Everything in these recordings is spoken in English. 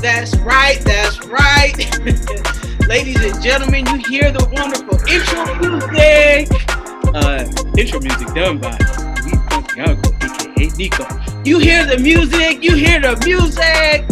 That's right. That's right. Ladies and gentlemen, you hear the wonderful intro music. Intro music done by Uncle, aka Nico. You hear the music. You hear the music.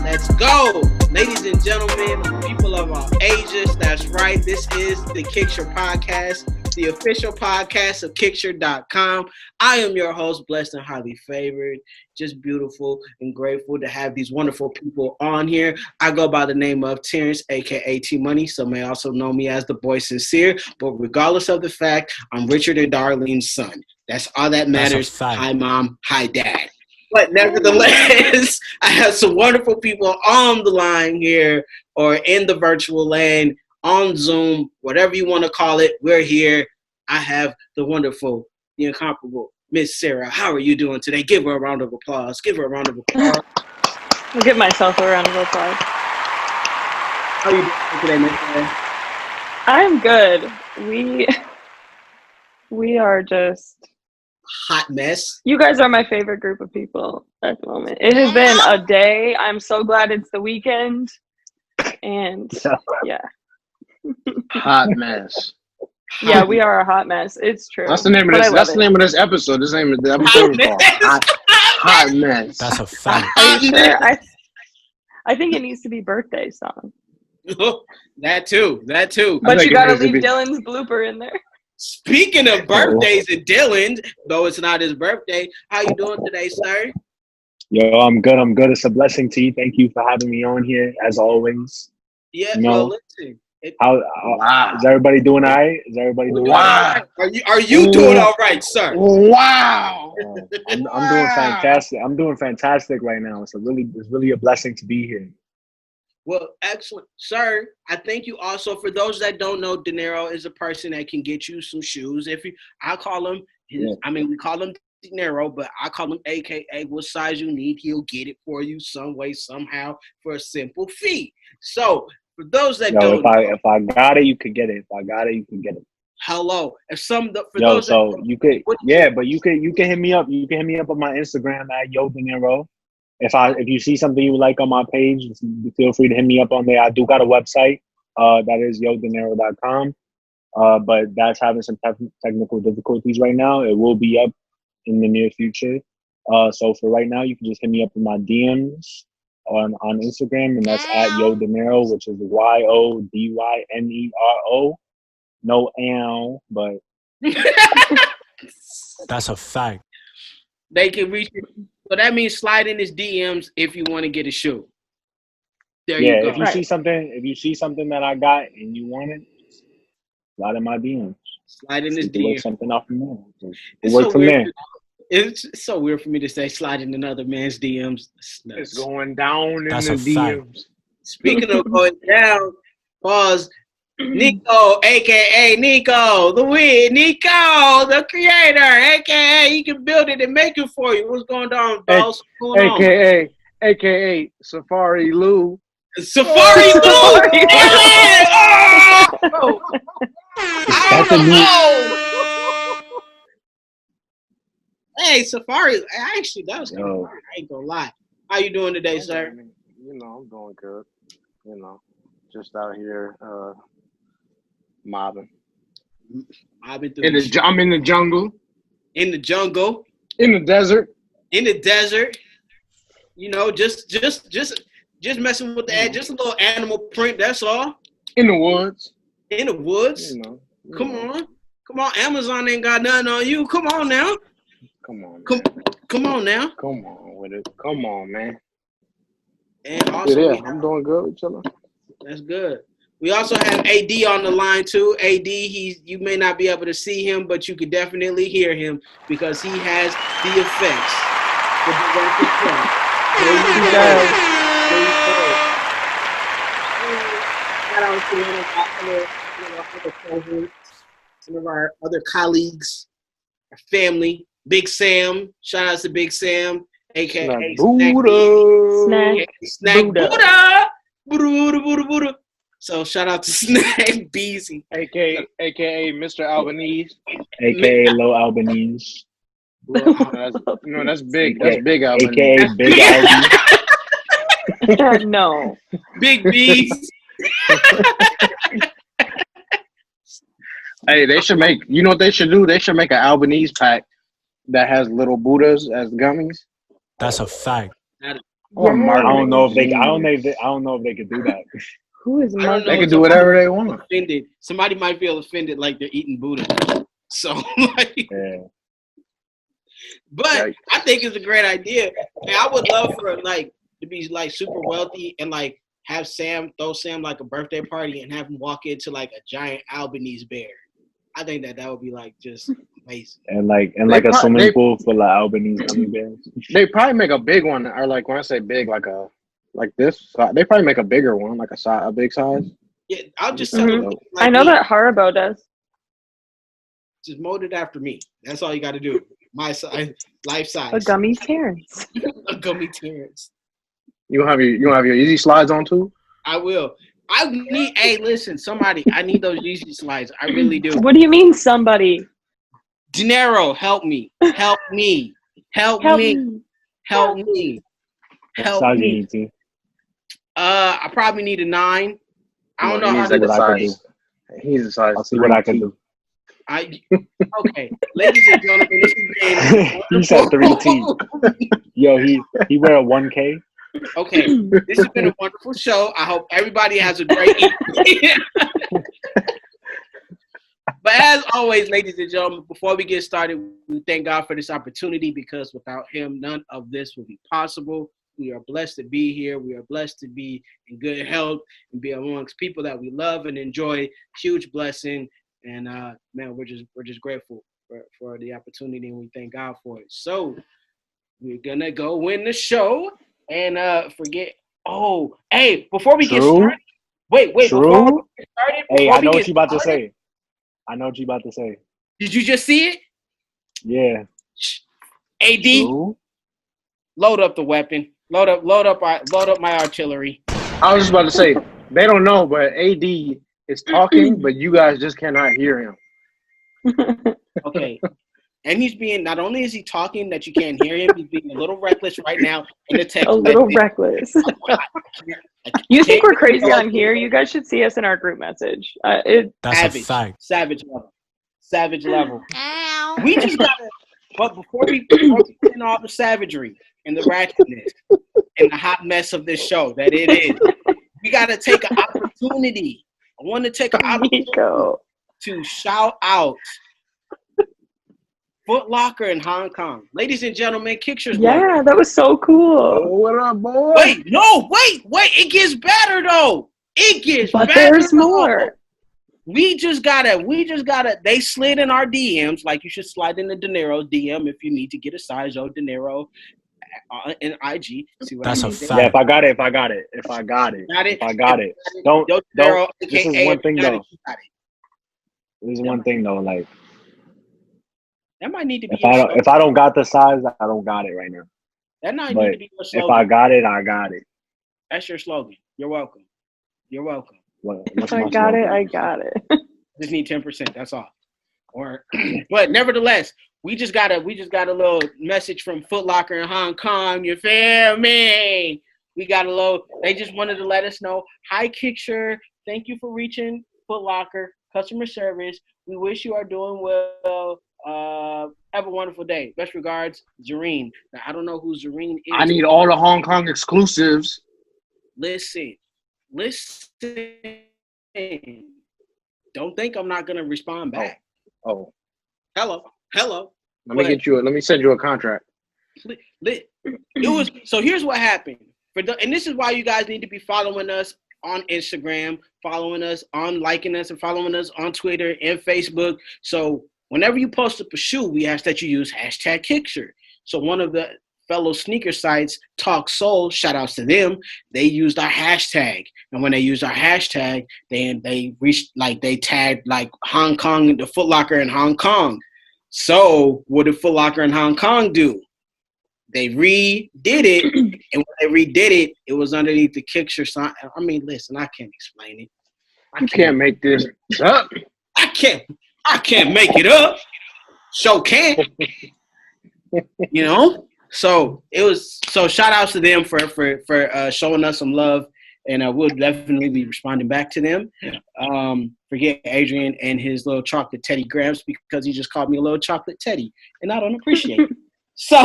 Let's go. Ladies and gentlemen, people of all ages, that's right. This is the KICKTURE Podcast, the official podcast of KICKTURE.com. I am your host, blessed and highly favored. Just beautiful and grateful to have these wonderful people on here. I go by the name of Terrence, a.k.a. T-Money. Some may also know me as the Boy Sincere. But regardless of the fact, I'm Richard and Darlene's son. That's all that matters. Hi, Mom. Hi, Dad. But nevertheless, I have some wonderful people on the line here or in the virtual land, on Zoom, whatever you want to call it. We're here. I have the wonderful, the incomparable Miss Sarah. How are you doing today? Give her a round of applause. Give her a round of applause. I'll give myself a round of applause. How are you doing today, Miss Sarah? I'm good. We are just... Hot mess. You guys are my favorite group of people at the moment. It has been a day. I'm so glad it's the weekend. And yeah. Hot mess. Yeah, we are a hot mess. It's true. That's the name of this. That's the name of this episode. This name of the episode is called Hot Mess. That's a fact. Are you sure? I think it needs to be birthday song. That too. But you gotta leave Dylan's blooper in there. Speaking of birthdays and Dylan, though it's not his birthday, how you doing today, sir? Yo, I'm good. It's a blessing to you. Thank you for having me on here, as always. Yeah, well, listen. Is everybody doing all right? All right? Are you doing all right, sir? Wow. I'm doing fantastic. I'm doing fantastic right now. It's really a blessing to be here. Well, excellent. Sir, I thank you also. For those that don't know, De Niro is a person that can get you some shoes. I call him, we call him De Niro, but I call him AKA what size you need. He'll get it for you some way, somehow, for a simple fee. So, for those that don't know. If I got it, you could get it. If I got it, you can get it. Hello. You can hit me up. You can hit me up on my Instagram at Yo De Niro. If you see something you like on my page, feel free to hit me up on there. I do got a website that is yodeniro.com, but that's having some technical difficulties right now. It will be up in the near future. So for right now, you can just hit me up in my DMs on Instagram, and that's at Yo De Niro, which is YODYNERO. No L, but that's a fact. They can reach you. So that means slide in his DMs if you want to get a shoe. There you go. If you see something that I got and you want it, slide in my DMs. Slide in his DMs. Something off from there. Work from there. It's so weird for me to say slide in another man's DMs. It's going down That's in the DMs. Fact. Speaking of going down, pause. Nico, aka Nico, Nico, the creator, aka he can build it and make it for you. What's going on, boss? AKA Safari Lou. Safari Lou! I don't know. Hey, Safari. Actually, that was kind of hard. I ain't gonna lie. How you doing today, sir? I'm doing good. Just out here mobbing. I'm in the jungle. In the jungle. In the desert. Just messing with the ad, just a little animal print, that's all. In the woods. Come on. Amazon ain't got nothing on you. Come on now. Come on now. Come on with it. Come on, man. And also, I'm doing good. Chilling. That's good. We also have AD on the line too. AD, you may not be able to see him, but you can definitely hear him because he has the effects. Some of our other colleagues, our family, Big Sam. Shout out to Big Sam, aka Snack Buddha. So shout out to Snack Beezy, aka Mr. Albanese, aka Low Albanese. That's big. That's big Albanese. Aka Big Albanese. No. Big B's. Hey, they should make. You know what they should do? They should make an Albanese pack that has little Buddhas as gummies. That's a fact. Or I don't know if they. I don't know if they could do that. Who is marketing? They can do whatever they want. Offended. Somebody might feel offended, like they're eating Buddha. So, like, Yeah. but I think it's a great idea. And I would love for like to be like super wealthy and like have throw Sam like a birthday party and have him walk into like a giant Albanese bear. I think that would be like just amazing. And a swimming pool full of Albanese gummy bears. They probably make a big one, or like when I say big, like this. They probably make a bigger one, like a big size. Yeah, I'll just tell them. Like, I know that Haribo does. Just mold it after me. That's all you got to do. My size, life size. A gummy Terrence. A gummy Terrence. You have your Easy Slides on too. I will. I need. Hey, listen, somebody. I need those Yeezy slides. I really do. What do you mean, somebody? Dinero, help me. Help me. Help me. Help me. Help me. I probably need a 9. I don't know how to size. He's a size. I'll see what I can do. Okay, ladies and gentlemen, this has been. He said 3T. Yo, he wear a 1K. Okay, this has been a wonderful show. I hope everybody has a great evening. But as always, ladies and gentlemen, before we get started, we thank God for this opportunity, because without him, none of this would be possible. We are blessed to be here. We are blessed to be in good health and be amongst people that we love and enjoy. Huge blessing. And man, we're just grateful for the opportunity, and we thank God for it. So we're gonna go win the show and forget. Oh, hey, before we get started, wait. Before we get started, hey, I know what you about to say. Did you just see it? Yeah. AD, True. Load up the weapon. Load up my artillery. I was just about to say, they don't know, but AD is talking, but you guys just cannot hear him. Okay. And he's being, not only is he talking that you can't hear him, he's being a little reckless right now in the text. A little reckless. You think we're crazy on here? You guys should see us in our group message. That's savage, a fact. Savage level. We just gotta, but before we put in all the savagery and the ratchetness and the hot mess of this show that it is, we gotta take an opportunity. I want to take an opportunity to shout out Foot Locker in Hong Kong. Ladies and gentlemen, KICKTURE's Yeah, that was so cool. Oh, what up, boy? Wait. It gets better, though. But there's more. We just gotta, they slid in our DMs, like you should slide in the Dinero DM if you need to get a size of Dinero in IG. See what That's I a mean? fact. Yeah, if I got it. Don't. This is one thing though. This is one thing though. Like, that might need to be. If I don't got the size, I don't got it right now. That might need to be your slogan. If I got it, I got it. That's your slogan. You're welcome. If I got it, I got it. Just need 10%. That's all. But nevertheless, we just got a little message from Foot Locker in Hong Kong. You feel me? We got a little. They just wanted to let us know. Hi, KICKTURE. Thank you for reaching Foot Locker customer service. We wish you are doing well. Have a wonderful day. Best regards, Zareen. Now, I don't know who Zareen is. I need all the Hong Kong exclusives. Listen. Don't think I'm not gonna respond back. Oh. Hello. Let me send you a contract. It was so. Here's what happened. And this is why you guys need to be following us on Instagram, following us on liking us, and following us on Twitter and Facebook. So whenever you post up a shoe, we ask that you use #KICKTURE. So one of the fellow sneaker sites, Talk Soul, shout outs to them, they used our hashtag. And when they used our hashtag, they reached, like, they tagged like Hong Kong, the Foot Locker in Hong Kong. So what did Foot Locker in Hong Kong do? They redid it, and when they redid it, it was underneath the KICKTURE sign. I mean, listen, I can't explain it. You can't make this up. I can't make it up. So can't. You know? So shout outs to them for showing us some love, and we'll definitely be responding back to them. Forget Adrian and his little chocolate Teddy Grams because he just called me a little chocolate Teddy, and I don't appreciate it. So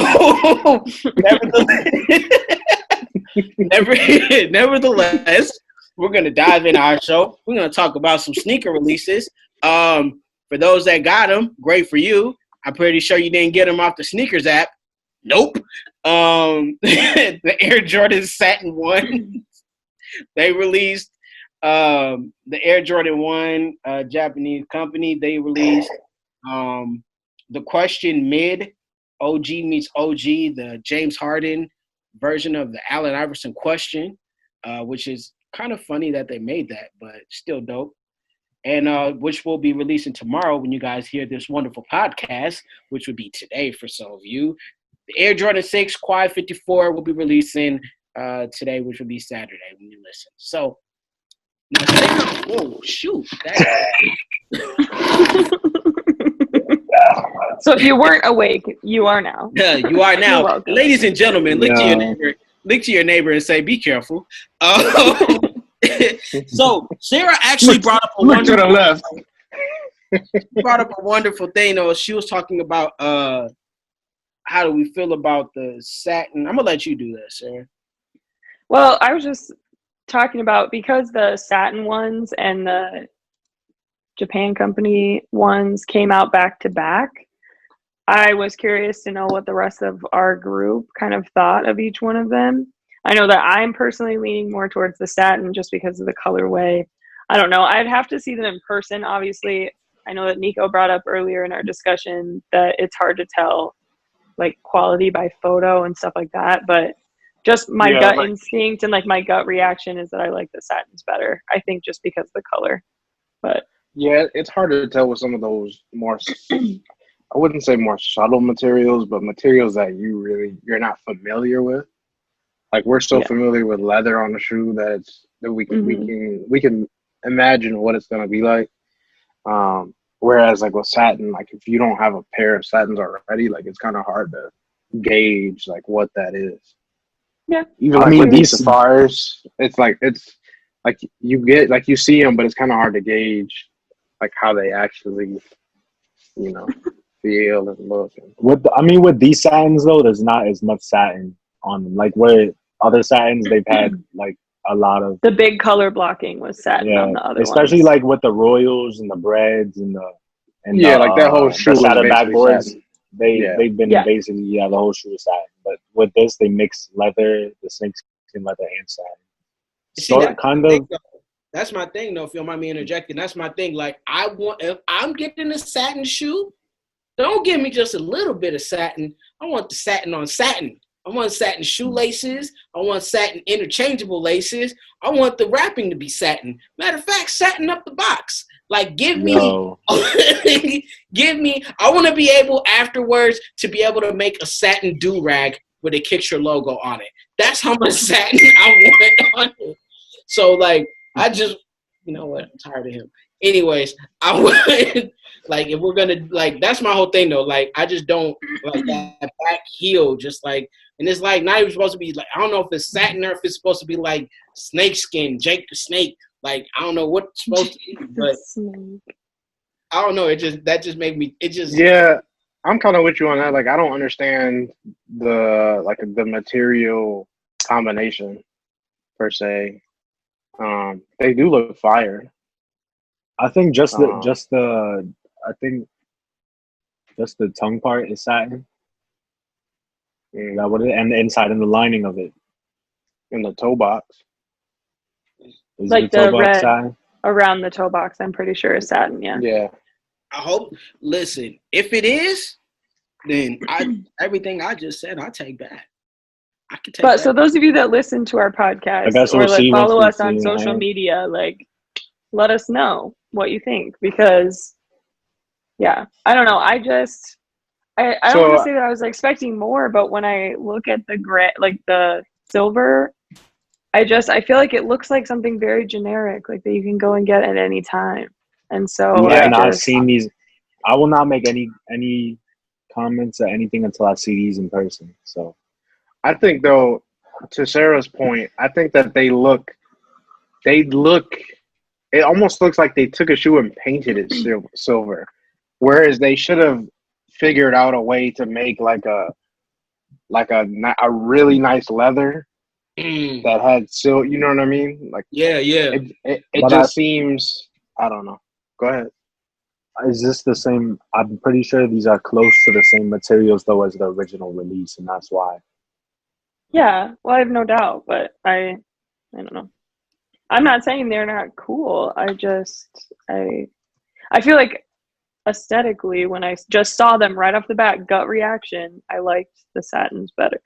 nevertheless, we're gonna dive into our show. We're gonna talk about some sneaker releases. For those that got them, great for you. I'm pretty sure you didn't get them off the sneakers app. Nope. The Air Jordan Satin 1. They released the Air Jordan 1, Japanese company. They released the Question Mid, OG meets OG, the James Harden version of the Allen Iverson Question, which is kind of funny that they made that, but still dope. And which we'll be releasing tomorrow when you guys hear this wonderful podcast, which would be today for some of you. The Air Jordan 6 Quad 54 will be releasing today, which will be Saturday when you listen. So, whoa, shoot. So if you weren't awake, you are now. Yeah, you are now. Ladies and gentlemen, look to your neighbor and say, be careful. So Sarah actually brought up a wonderful thing. Though she was talking about how do we feel about the satin. I'm gonna let you do that, Sarah. Well, I was just talking about because the satin ones and the Japan company ones came out back to back. I was curious to know what the rest of our group kind of thought of each one of them. I know that I'm personally leaning more towards the satin just because of the colorway. I don't know. I'd have to see them in person. Obviously, I know that Nico brought up earlier in our discussion that it's hard to tell like quality by photo and stuff like that. But just my gut instinct and like my gut reaction is that I like the satins better. I think just because of the color. But yeah, it's hard to tell with some of those more, I wouldn't say more subtle materials, but materials that you're not familiar with. Like we're so familiar with leather on the shoe that we can imagine what it's gonna be like. Whereas like with satin, like if you don't have a pair of satins already, like it's kind of hard to gauge like what that is. Yeah, even like with these Safaris, it's like you get like you see them, but it's kind of hard to gauge like how they actually, feel and look. With these satins though, there's not as much satin on them. Like where other satins, they've had like a lot of the big color blocking was satin on the other especially ones. like with the Royals and the Breads and like that whole shoe was satin backboards. Satin. They've been basically the whole shoe is satin. But with this, they mix leather, the snakeskin leather, and satin. See, that's my thing, though. If you don't mind me interjecting, that's my thing. Like if I'm getting a satin shoe, don't give me just a little bit of satin. I want the satin on satin. I want satin shoelaces. I want satin interchangeable laces. I want the wrapping to be satin. Matter of fact, satin up the box. Like, give me, I want to be able afterwards to be able to make a satin do-rag with a KICKTURE logo on it. That's how much satin I want on it. So, like, I just, you know what? I'm tired of him. Anyways, I would, like, if we're going to, like, that's my whole thing, though. Like, I just don't, like, that back heel, just, like, and it's, like, not even supposed to be, like, I don't know if it's satin or if it's supposed to be, like, snakeskin, Jake the Snake. Like, I don't know what it's supposed to be, but I don't know. That just made me, Yeah, I'm kind of with you on that. Like, I don't understand the material combination, per se. They do look fire. I think just the tongue part is satin. Is that what it is? And the inside and the lining of it. In the toe box. Is like the the red satin? Around the toe box, I'm pretty sure is satin, Yeah. I hope, listen, if it is, then everything I just said, I take back. I can take But that. so those of you that listen to our podcast or like follow us on social media, like let us know what you think, because I don't know. I don't want to say that I was expecting more, but when I look at the silver, I feel like it looks like something very generic, like that you can go and get at any time. And so I've seen these. I will not make any comments or anything until I see these in person. So I think though, to Sarah's point, I think that they look. It almost looks like they took a shoe and painted it silver, whereas they should have figured out a way to make like a really nice leather that had silver. You know what I mean? Like yeah. It just seems. I don't know. Go ahead. Is this the same? I'm pretty sure these are close to the same materials though as the original release, and that's why. Yeah, well, I have no doubt, but I don't know. I'm not saying they're not cool. I feel like aesthetically, when I just saw them right off the bat, gut reaction, I liked the satins better.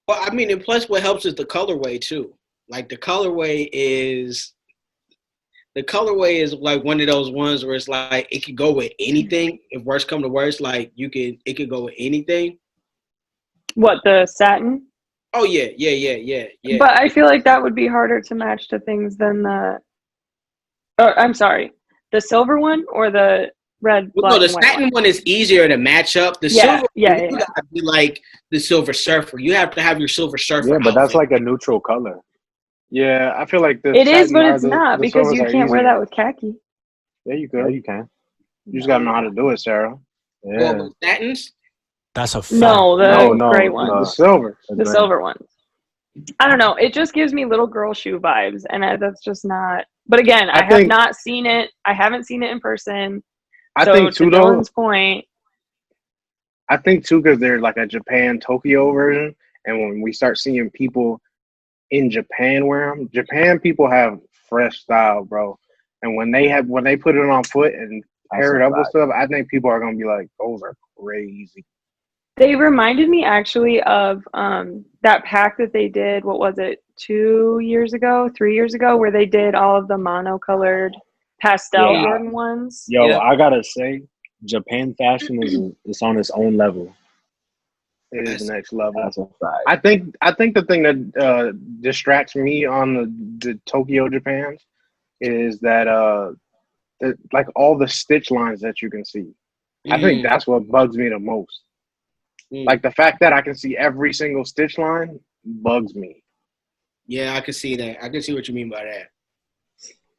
Well, I mean, and plus what helps is the colorway too. Like the colorway is like one of those ones where it's like it could go with anything. If worst come to worst, like it could go with anything. What, the satin? Oh yeah. But I feel like that would be harder to match to things than the. I'm sorry, the silver one or the red. Well, no, the satin one is easier to match up. The silver, you gotta be like the Silver Surfer. You have to have your Silver Surfer. Yeah, but outfit. that's like a neutral color. Yeah, I feel like it is, but it's not because you can't wear that with khaki. Yeah, you could. Yeah, you can. You just gotta know how to do it, Sarah. Yeah. Well, satins. That's a fact. No, the gray ones. The silver. The silver ones. I don't know. It just gives me little girl shoe vibes, and that's just not. But again, I have not seen it. I haven't seen it in person. I think too, though. Dylan's point. I think too, because they're like a Japan Tokyo version, and when we start seeing people in Japan wear them, Japan people have fresh style, bro. And when they put it on foot and pair it up with stuff, I think people are gonna be like, "Those are crazy." They reminded me actually of that pack that they did, what was it, 3 years ago, where they did all of the monocolored pastel Jordan ones. Yo, I gotta say, Japan fashion is on its own level. It is the next level. That's a fact. I think the thing that distracts me on the Tokyo Japan is that like all the stitch lines that you can see. I think that's what bugs me the most. Like the fact that I can see every single stitch line bugs me. Yeah, I can see that. I can see what you mean by that.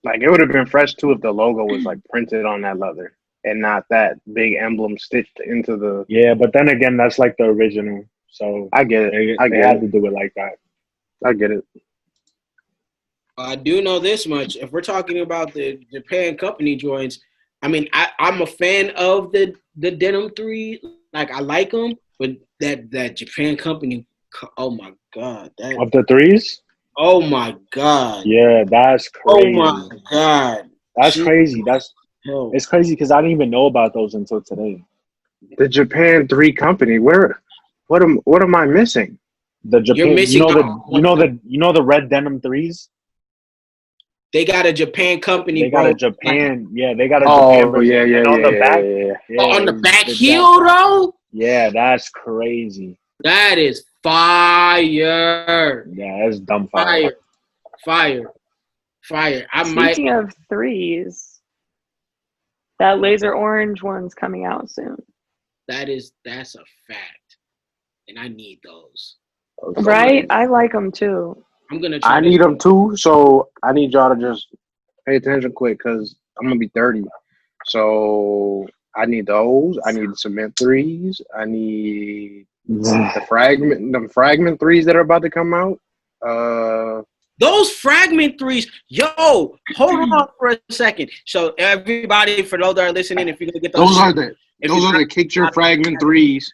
Like it would have been fresh too if the logo was like printed on that leather and not that big emblem stitched into the. Yeah, but then again, that's like the original. So I get it. They had to do it like that. I get it. I do know this much. If we're talking about the Japan company joints, I mean, I'm a fan of the Denim 3. Like I like them. But that Japan company, oh my God. Of the threes? Oh my God. Yeah, that's crazy. Oh my God. That's crazy. It's crazy because I didn't even know about those until today. The Japan 3 company, what am I missing? The Japan, You're missing you know the red denim threes? They got a Japan company. They got a Japan. Yeah, they got a Japan. Oh, yeah. On the back. Yeah. On the back heel, though? Yeah, that's crazy. That is fire. Yeah, that's dumb fire. Fire. Speaking of threes, that laser orange one's coming out soon. That's a fact. And I need those. Right? I like them too. I need them too, so I need y'all to just pay attention quick because I'm going to be 30. So I need those. I need the cement threes. I need the fragment threes that are about to come out. Those fragment threes, yo, hold on for a second. So everybody, for those that are listening, if you're gonna get those are the KICKTURE fragment threes.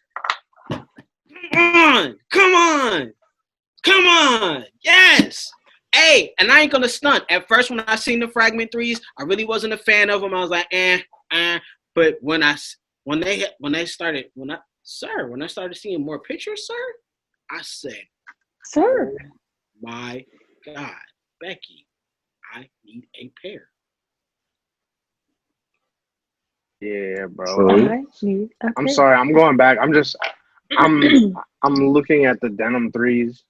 Come on, yes. Hey, and I ain't gonna stunt. At first, when I seen the fragment threes, I really wasn't a fan of them. I was like, But when I started seeing more pictures, sir, I said, sir, oh my God, Becky, I need a pair. Yeah, bro. I'm sorry. I'm going back. I'm looking at the denim threes,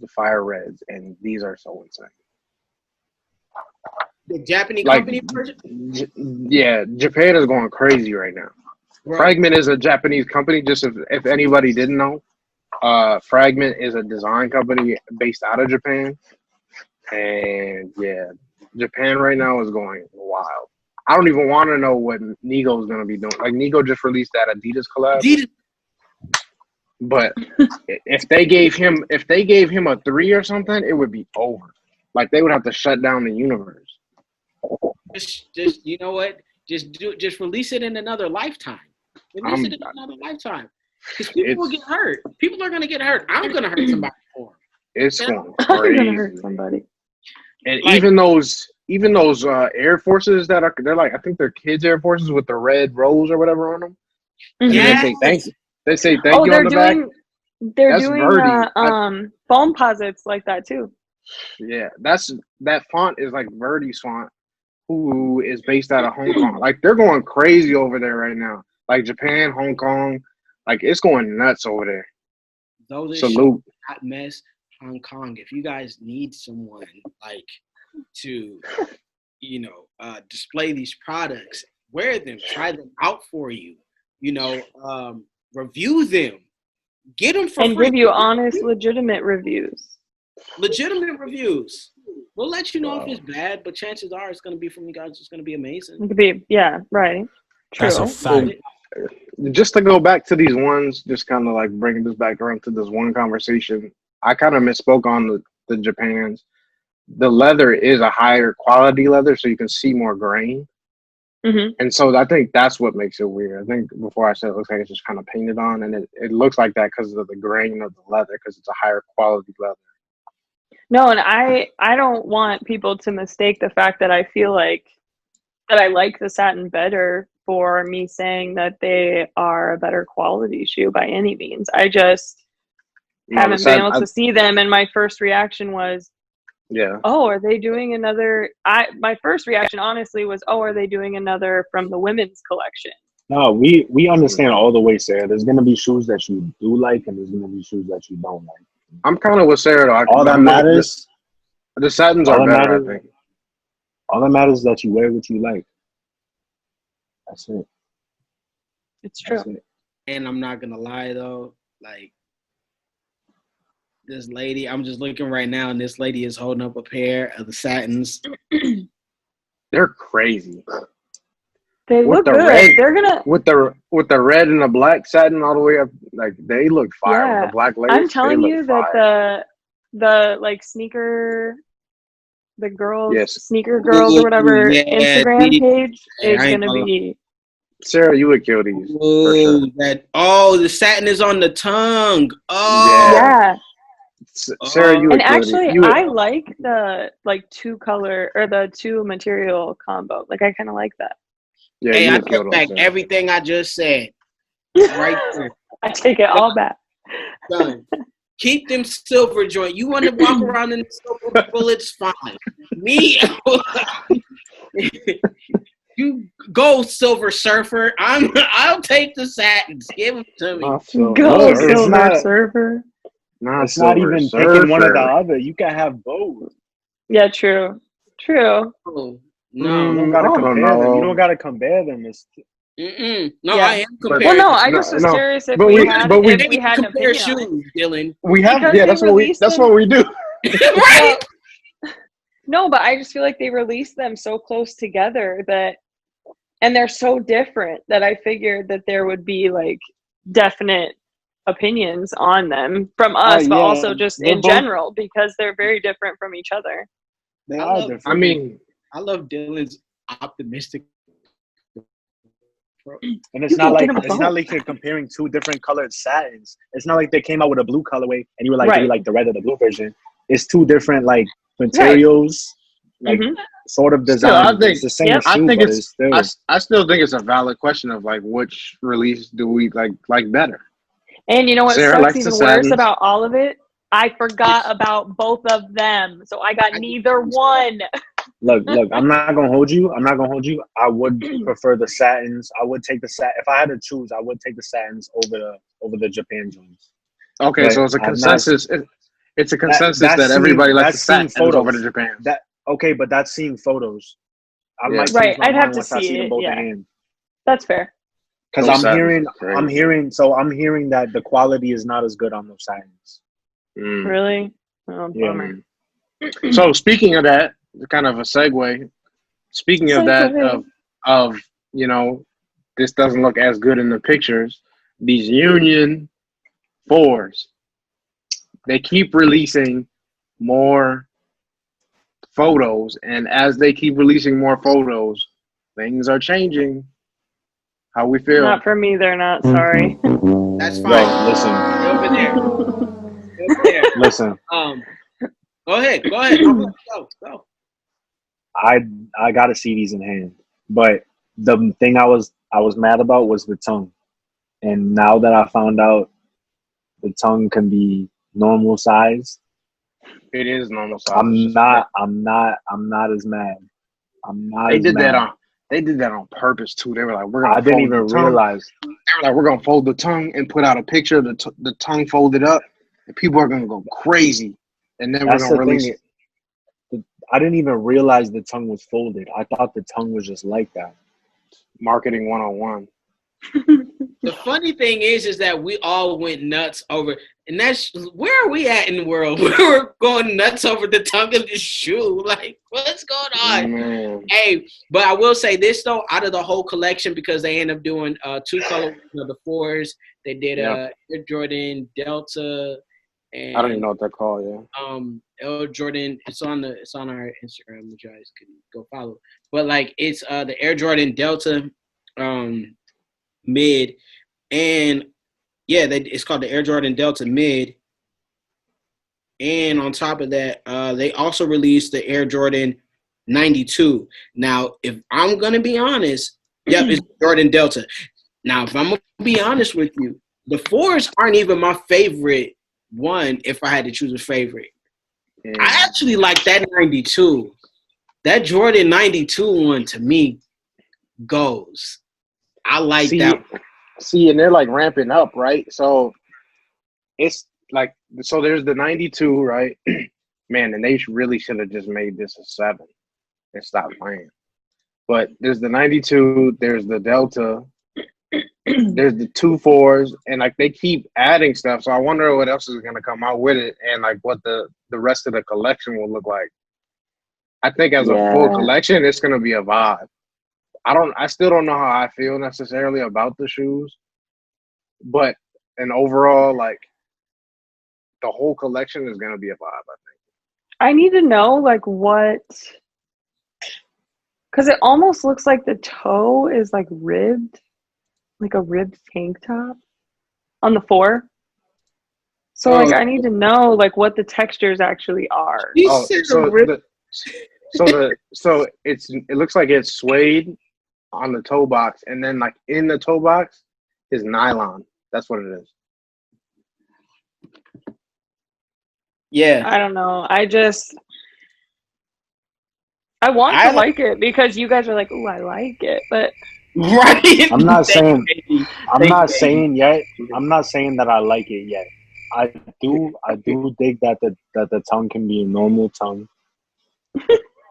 the fire reds, and these are so insane. The Japanese company version? Yeah, Japan is going crazy right now. Right. Fragment is a Japanese company, just if anybody didn't know. Fragment is a design company based out of Japan, and yeah, Japan right now is going wild. I don't even want to know what Nigo is going to be doing. Like Nigo just released that Adidas collab. But if they gave him a 3 or something, it would be over. Like they would have to shut down the universe. Just you know what? Just release it in another lifetime. Release it in another lifetime. Because people will get hurt. People are going to get hurt. I'm going to hurt somebody for it. It's going I'm crazy. gonna hurt somebody. And like, even those Air Forces they're like, I think they're kids Air Forces with the red rose or whatever on them. Yeah. They say thank you. They say thank you on the back. They're doing foam posits like that too. Yeah, that font is like Verdi's font, who is based out of Hong Kong. Like they're going crazy over there right now. Like Japan, Hong Kong, like it's going nuts over there. Those Salute. Hot mess, Hong Kong. If you guys need someone like to, display these products, wear them, try them out for you. Review them, get them for and free. give you honest, legitimate reviews. Legitimate reviews. We'll let you know if it's bad, but chances are it's going to be from you guys. It's going to be amazing. It could be, yeah, right. True. That's a fact. Just to go back to these ones, just kind of like bringing this back around to this one conversation, I kind of misspoke on the Japans. The leather is a higher quality leather, so you can see more grain. Mm-hmm. And so I think that's what makes it weird. I think before I said it looks like it's just kind of painted on, and it looks like that because of the grain of the leather, because it's a higher quality leather. No, and I don't want people to mistake the fact that I feel like that I like the satin better for me saying that they are a better quality shoe by any means. I just haven't been able to see them, and my first reaction was, oh, are they doing another? My first reaction, honestly, was, oh, are they doing another from the women's collection? No, we understand all the way, Sarah. There's gonna be shoes that you do like, and there's gonna be shoes that you don't like. I'm kind of with Sarah, though. All that matters. The satins are better, I think. All that matters is that you wear what you like. That's it. It's true. And I'm not gonna lie though, like this lady, I'm just looking right now, and this lady is holding up a pair of the satins. They're crazy. They look good. They're gonna with the red and the black satin all the way up. Like they look fire. Yeah. With the black lace. I'm telling you that the like sneaker, the girls, sneaker girls or whatever Instagram page is gonna be. Sarah, you would kill these. Oh, sure. The satin is on the tongue. Oh, yeah. Sarah, you would and actually, I like the two color or the two material combo. Like I kind of like that. Yeah, hey, I take back everything I just said. Right there. I take it all back. Done. Keep them silver joint. You want to walk around in the silver bullets? Fine. Me, you go Silver Surfer. I'll take the satins. Give them to me. Go Silver Surfer. No, it's not even picking one or the other. You can have both. Yeah, true. Oh, no, you don't gotta compare them. You don't gotta compare them. No, yeah. I am comparing. Well, no, I just was curious if we had an opinion shoes, Dylan. We have, that's what we do. Right? No, but I just feel like they released them so close together and they're so different that I figured that there would be like definite opinions on them from us, but also just in general because they're very different from each other. They are different. I mean, I love Dylan's optimistic. And it's not like you're comparing two different colored satins. It's not like they came out with a blue colorway and you were like, do you like the red or the blue version? It's two different like materials, like sort of design. I think it's the same shoe, I think it's still. I still think it's a valid question of like which release do we like better? And you know what Sarah sucks even worse about all of it? I forgot about both of them, so I got neither one. Look, I'm not gonna hold you. I would prefer the satins. I would take the satin. If I had to choose, I would take the satins over the Japan joints. Okay, but so it's a consensus. It's a consensus that everybody likes the satins over the Japan. But that's seeing photos. I might I'd have to see it. Yeah. That's fair. Because I'm hearing that the quality is not as good on those satins. Really? Oh, bummer. So speaking of that, kind of a segue. Speaking of that, of this doesn't look as good in the pictures. These Union 4s, they keep releasing more photos, and as they keep releasing more photos, things are changing. How we feel? Not for me. They're not. Sorry. That's fine. Yo, listen. Over there. Listen. Go ahead. Go. I got to see these in hand, but the thing I was mad about was the tongue, and now that I found out the tongue can be normal size, it is normal size. I'm not as mad. They did that on purpose too. They were like, "We're gonna." I didn't even realize. They were like, "We're gonna fold the tongue and put out a picture of the tongue folded up, and people are gonna go crazy." And then we're gonna release it. I didn't even realize the tongue was folded. I thought the tongue was just like that. Marketing 101. The funny thing is that we all went nuts over, and that's where are we at in the world? We're going nuts over the tongue of the shoe. Like, what's going on? Man. Hey, but I will say this though, out of the whole collection, because they end up doing 2 colors of the 4s. They did Air Jordan Delta. And, I don't even know what they're called. Air Jordan. It's on our Instagram, which you guys can go follow. But like, it's the Air Jordan Delta, mid, and it's called the Air Jordan Delta mid. And on top of that, they also released the Air Jordan 92. Now, if I'm gonna be honest, it's Jordan Delta. Now, if I'm gonna be honest with you, the 4s aren't even my favorite one. If I had to choose a favorite, I actually like that 92. That Jordan 92 one to me goes. I like that. See, and they're like ramping up, right? So it's like, so there's the 92, right? Man, and they really should have just made this a 7 and stopped playing. But there's the 92, there's the Delta, there's the 2 4s, and like they keep adding stuff. So I wonder what else is gonna come out with it, and like what the rest of the collection will look like. I think as a full collection, it's gonna be a vibe. I still don't know how I feel necessarily about the shoes, but an overall, like, the whole collection is gonna be a vibe, I think. I need to know like what, because it almost looks like the toe is like ribbed, like a ribbed tank top on the 4. So like I need to know like what the textures actually are. So it looks like it's suede on the toe box, and then like in the toe box is nylon. That's what it is. Yeah. I don't know. I want to like it because you guys are like, "Ooh, I like it," but right. I'm not saying yet. I'm not saying that I like it yet. I do dig that the tongue can be a normal tongue.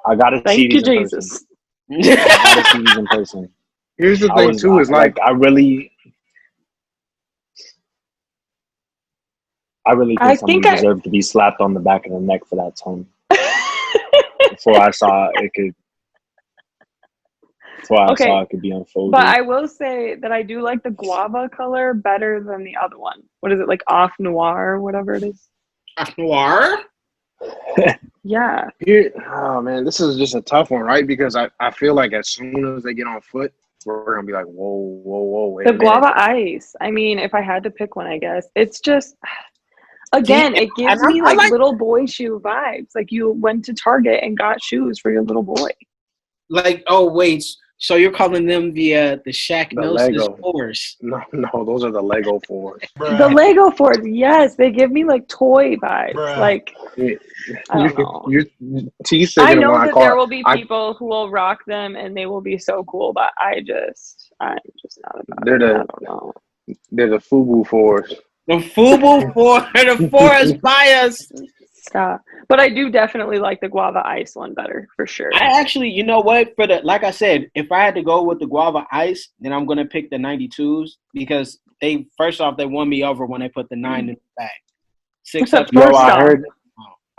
I gotta see these in person. I gotta see these in person. Here's the thing too, is like I really think someone deserved to be slapped on the back of the neck for that tongue. Before I saw it could be unfolded. But I will say that I do like the guava color better than the other one. What is it, like off noir, whatever it is? Off noir? Yeah. Oh man, this is just a tough one, right? Because I feel like as soon as they get on foot, we're gonna be like, whoa. The guava ice. I mean, if I had to pick one, I guess it's just. Again, it gives me like little boy shoe vibes. Like you went to Target and got shoes for your little boy. Like, oh wait, so you're calling them the Shaq Mills 4s? No, those are the Lego 4s. The Lego 4s, yes, they give me like toy vibes. Like I don't know. I know that there will be people who will rock them and they will be so cool, but I'm just not about it. I don't know. They're the FUBU 4s. The FUBU 4, the 4 is biased. Stop. But I do definitely like the guava ice one better for sure. I actually, you know what? Like I said, if I had to go with the guava ice, then I'm gonna pick the 92s because they won me over when they put the 9 in the bag. 6 up. Yo,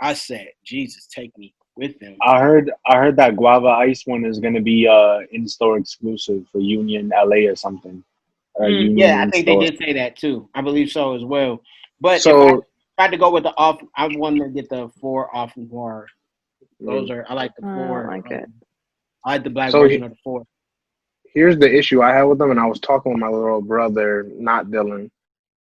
I said, Jesus, take me with them. I heard that guava ice one is gonna be in-store exclusive for Union LA or something. Yeah, I think they did say that too. I believe so as well. But if I had to go with the off, I wanted to get the 4 off more. Those are I like the 4. I like it. I like the black version of the 4. Here's the issue I had with them, and I was talking with my little brother, not Dylan,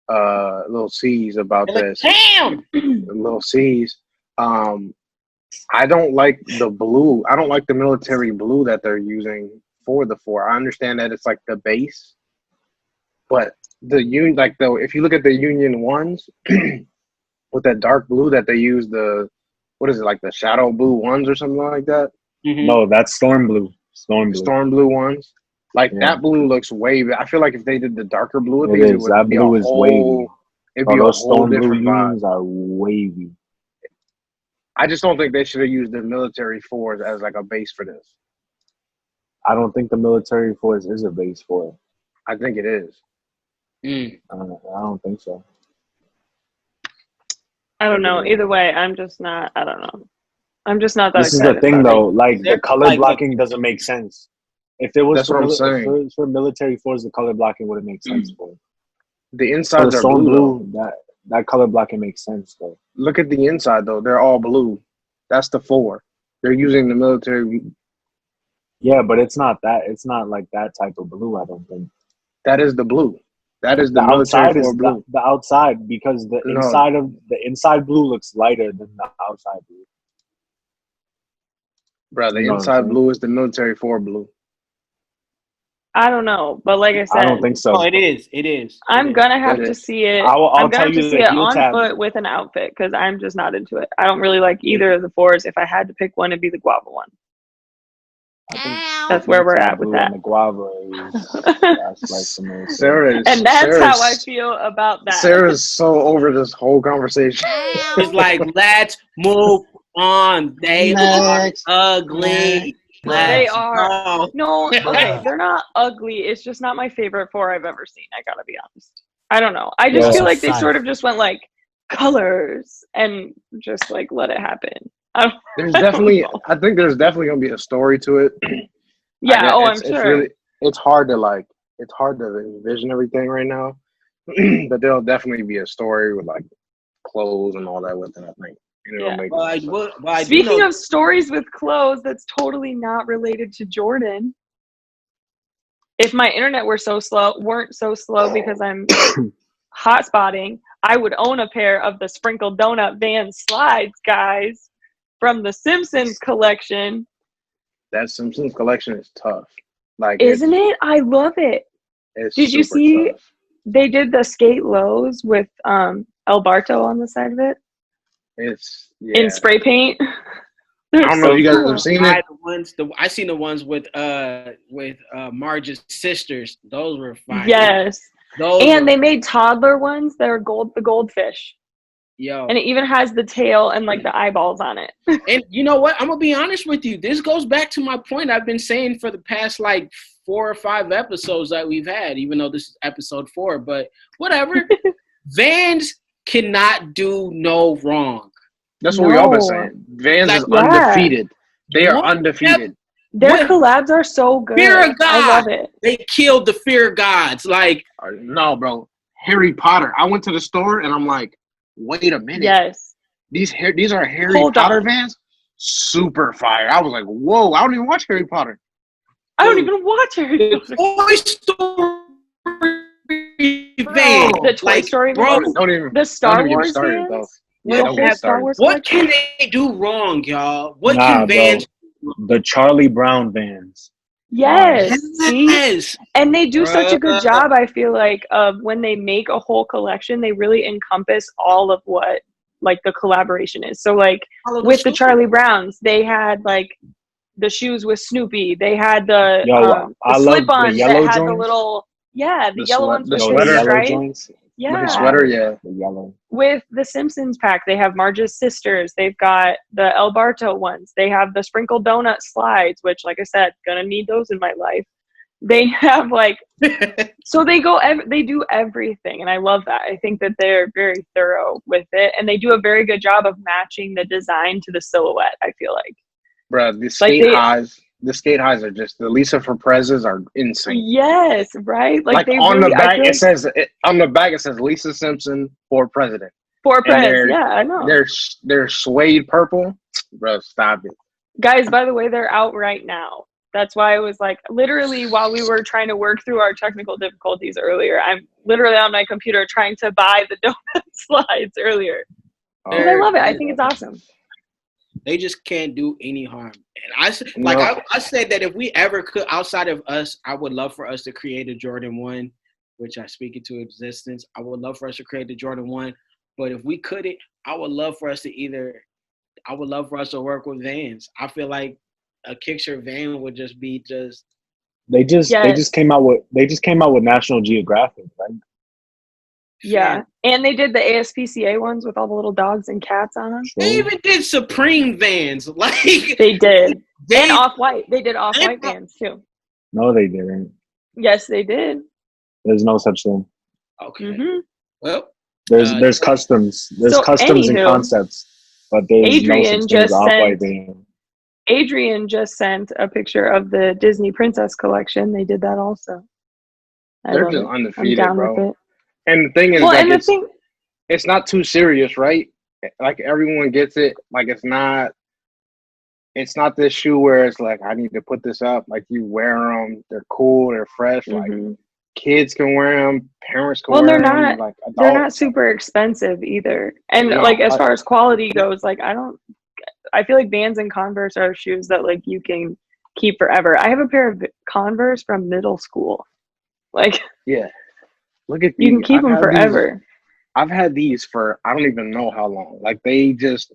little C's about this. Damn, little C's. I don't like the blue. I don't like the military blue that they're using for the 4. I understand that it's like the base, but if you look at the Union ones with that dark blue that they use, what is it, like the shadow blue ones or something like that? Mm-hmm. No, that's storm blue. Storm blue ones. Like that blue looks wavy. I feel like if they did the darker blue, that blue is wavy. It'd be a whole different vibe. Are wavy. I just don't think they should have used the military 4s as like a base for this. I don't think the military 4s is a base for it. I think it is. I don't think so. I don't know. Either way, I'm just not. I don't know. I'm just not that. This is the thing, though. Like the color blocking doesn't make sense. If it was for military 4s, the color blocking wouldn't make sense for it. The insides are blue. That color blocking makes sense, though. Look at the inside, though. They're all blue. That's the 4. They're using the military. Yeah, but it's not that. It's not like that type of blue, I don't think. That is the blue. That is the military 4 blue. The outside, because the inside blue looks lighter than the outside blue. Bro, the inside blue is the military 4 blue. I don't know, but like I said, I don't think so. Oh, it is. I'm gonna have to see it. I'm gonna have to see it on foot with an outfit because I'm just not into it. I don't really like either of the 4s. If I had to pick one, it'd be the guava one. I think that's where we're at with that. The guava that's like the most. And that's how I feel about that. Sarah's so over this whole conversation. It's like, let's move on. They are ugly. They are. No, okay, they're not ugly. It's just not my favorite 4 I've ever seen. I gotta be honest. I don't know. I just feel like they sort of just went like colors and just like let it happen. I think there's definitely gonna be a story to it. Yeah. I'm sure. It's hard to envision everything right now, but there'll definitely be a story with like clothes and all that with it. I think. Speaking of stories with clothes, that's totally not related to Jordan. If my internet weren't so slow because I'm hotspotting, I would own a pair of the Sprinkle Donut Van slides, guys, from the Simpsons collection. That Simpsons collection is tough. Like, isn't it? I love it. Did you see tough. They did the skate lows with El Barto on the side of it? It's in spray paint. I don't know if you guys have seen it. I seen the ones with Marge's sisters. Those were fire. Yes. They made toddler ones that are the goldfish. Yo. And it even has the tail and like the eyeballs on it. And you know what? I'm gonna be honest with you. This goes back to my point I've been saying for the past like 4 or 5 episodes that we've had, even though this is episode 4, but whatever. Vans cannot do no wrong. That's what we all been saying. Vans is undefeated. They are undefeated. Their collabs are so good. Fear of God. I love it. They killed the fear gods. Like, no, bro. Harry Potter. I went to the store and I'm like, wait a minute. Yes. These are Harry Potter Vans? Super fire. I was like, whoa, I don't even watch Harry Potter. I don't even watch Harry Potter. Toy Story Vans. The Toy Story Vans. The Star Wars Vans. What can they do wrong, y'all? What can Vans do? The Charlie Brown Vans. Yes. And they do such a good job, I feel like, of when they make a whole collection, they really encompass all of what like the collaboration is. So like with the Charlie Browns, they had like the shoes with Snoopy. They had the slip-ons that had the little the yellow ones with the stripes. Yeah. With the sweater, yeah. The yellow. With the Simpsons pack, they have Marge's sisters. They've got the El Barto ones. They have the sprinkled donut slides, which, like I said, gonna need those in my life. They have like, so they do everything, and I love that. I think that they're very thorough with it, and they do a very good job of matching the design to the silhouette. I feel like, bro, the skate highs are just the Lisa for Prezes are insane. Yes, right. Like they on really, the back, it says Lisa Simpson for president. For president, yeah, I know. They're suede purple, bro. Stop it, guys. By the way, they're out right now. That's why I was like, literally, while we were trying to work through our technical difficulties earlier, I'm literally on my computer trying to buy the donut slides earlier. Because I love it. I think it's awesome. They just can't do any harm. And I said that if we ever could, outside of us, I would love for us to create a Jordan 1, which I speak into existence. I would love for us to create the Jordan 1. But if we couldn't, I would love for us to work with Vans. I feel like a KICKTURE van would just be just. They just came out with National Geographic, right? Yeah, and they did the ASPCA ones with all the little dogs and cats on them. They even did Supreme Vans, like they did. And Off-White, they did Off-White Vans too. No, they didn't. Yes, they did. There's no such thing. Okay. Mm-hmm. Well, there's customs. There's customs and concepts, but there's no such thing as Off-White Van. Adrian just sent a picture of the Disney Princess collection. They did that also. They're just undefeated, I'm down bro. with it. And the thing is, it's not too serious, right? Like everyone gets it. Like it's not this shoe where it's like I need to put this up. Like you wear them, they're cool, they're fresh. Like kids can wear them, parents can wear them. Well, like they're not super expensive either. And like as far as quality goes, like I feel like Vans and Converse are shoes that like you can keep forever. I have a pair of Converse from middle school. Like yeah. Look at these. You can keep them forever. I've had these for I don't even know how long. Like they just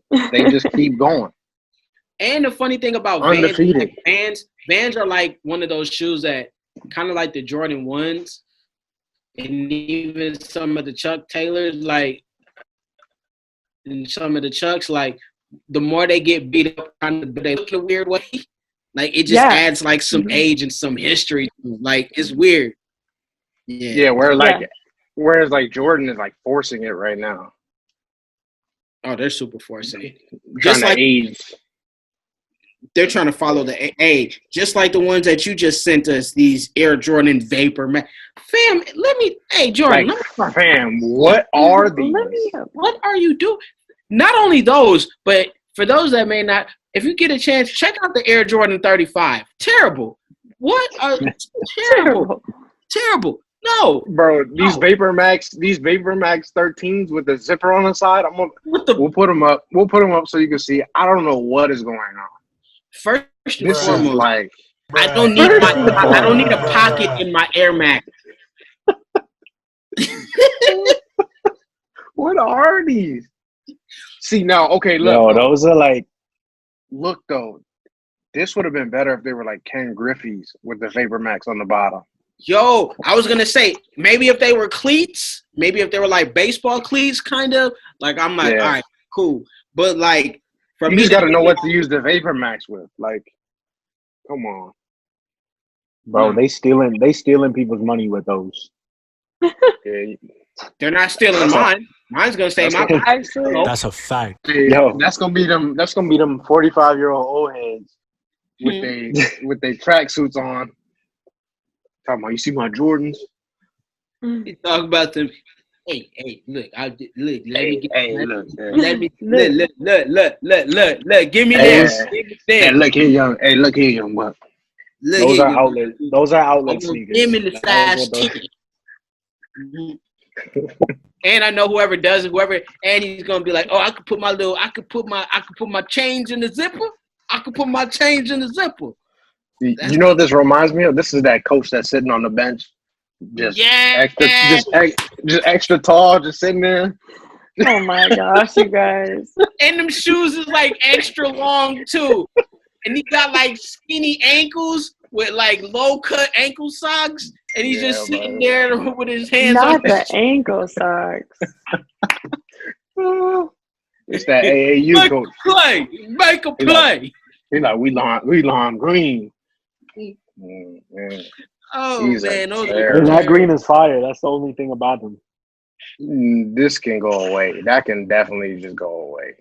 keep going. And the funny thing about Vans are like one of those shoes that kind of like the Jordan 1s and even some of the Chuck Taylors, like and some of the Chucks, like the more they get beat up, but they look in a weird way. Like it just adds like some age and some history. Like it's weird. Yeah, whereas like Jordan is like forcing it right now. Oh, they're super forcing it. Just like age. They're trying to follow the age, just like the ones that you just sent us. These Air Jordan Vapor Max. Fam, Jordan. Fam, what are these? What are you doing? Not only those, but for those that may not, if you get a chance, check out the Air Jordan 35. Terrible. What are terrible. No, bro. These Vapor Max 13s with the zipper on the side. We'll put them up. We'll put them up so you can see. I don't know what is going on. First and foremost, like I don't need a pocket in my Air Max. What are these? See now, okay, look. No, those are like. Look though, this would have been better if they were like Ken Griffey's with the Vapor Max on the bottom. Yo, I was gonna say maybe if they were cleats, maybe if they were like baseball cleats, kind of like I'm like, all right, cool. But like, for me, you just gotta know what to use the Vapor Max with. Like, come on, bro. They stealing people's money with those. Yeah. They're not stealing mine. Mine's gonna stay in my pocket. Actually, that's a fact. Yo, that's gonna be them 45-year-old old heads with they tracksuits on. Talking about, you see my Jordans? You talk about them. Hey, look, let me give me this. Hey, look here, young. Hey, look here, young buck. Those are outlet sneakers. Give me the size 10. And I know whoever, and he's gonna be like, oh, I could put my change in the zipper. I could put my change in the zipper. You know what this reminds me of? This is that coach that's sitting on the bench, just extra tall, just sitting there. Oh my gosh, you guys! And them shoes is like extra long too, and he got like skinny ankles with like low cut ankle socks. And he's just sitting there with his hands not on the ankle socks. It's that AAU coach. Make a play. He's like, we lime green. Man. And that green is fire. That's the only thing about them. This can go away. That can definitely just go away.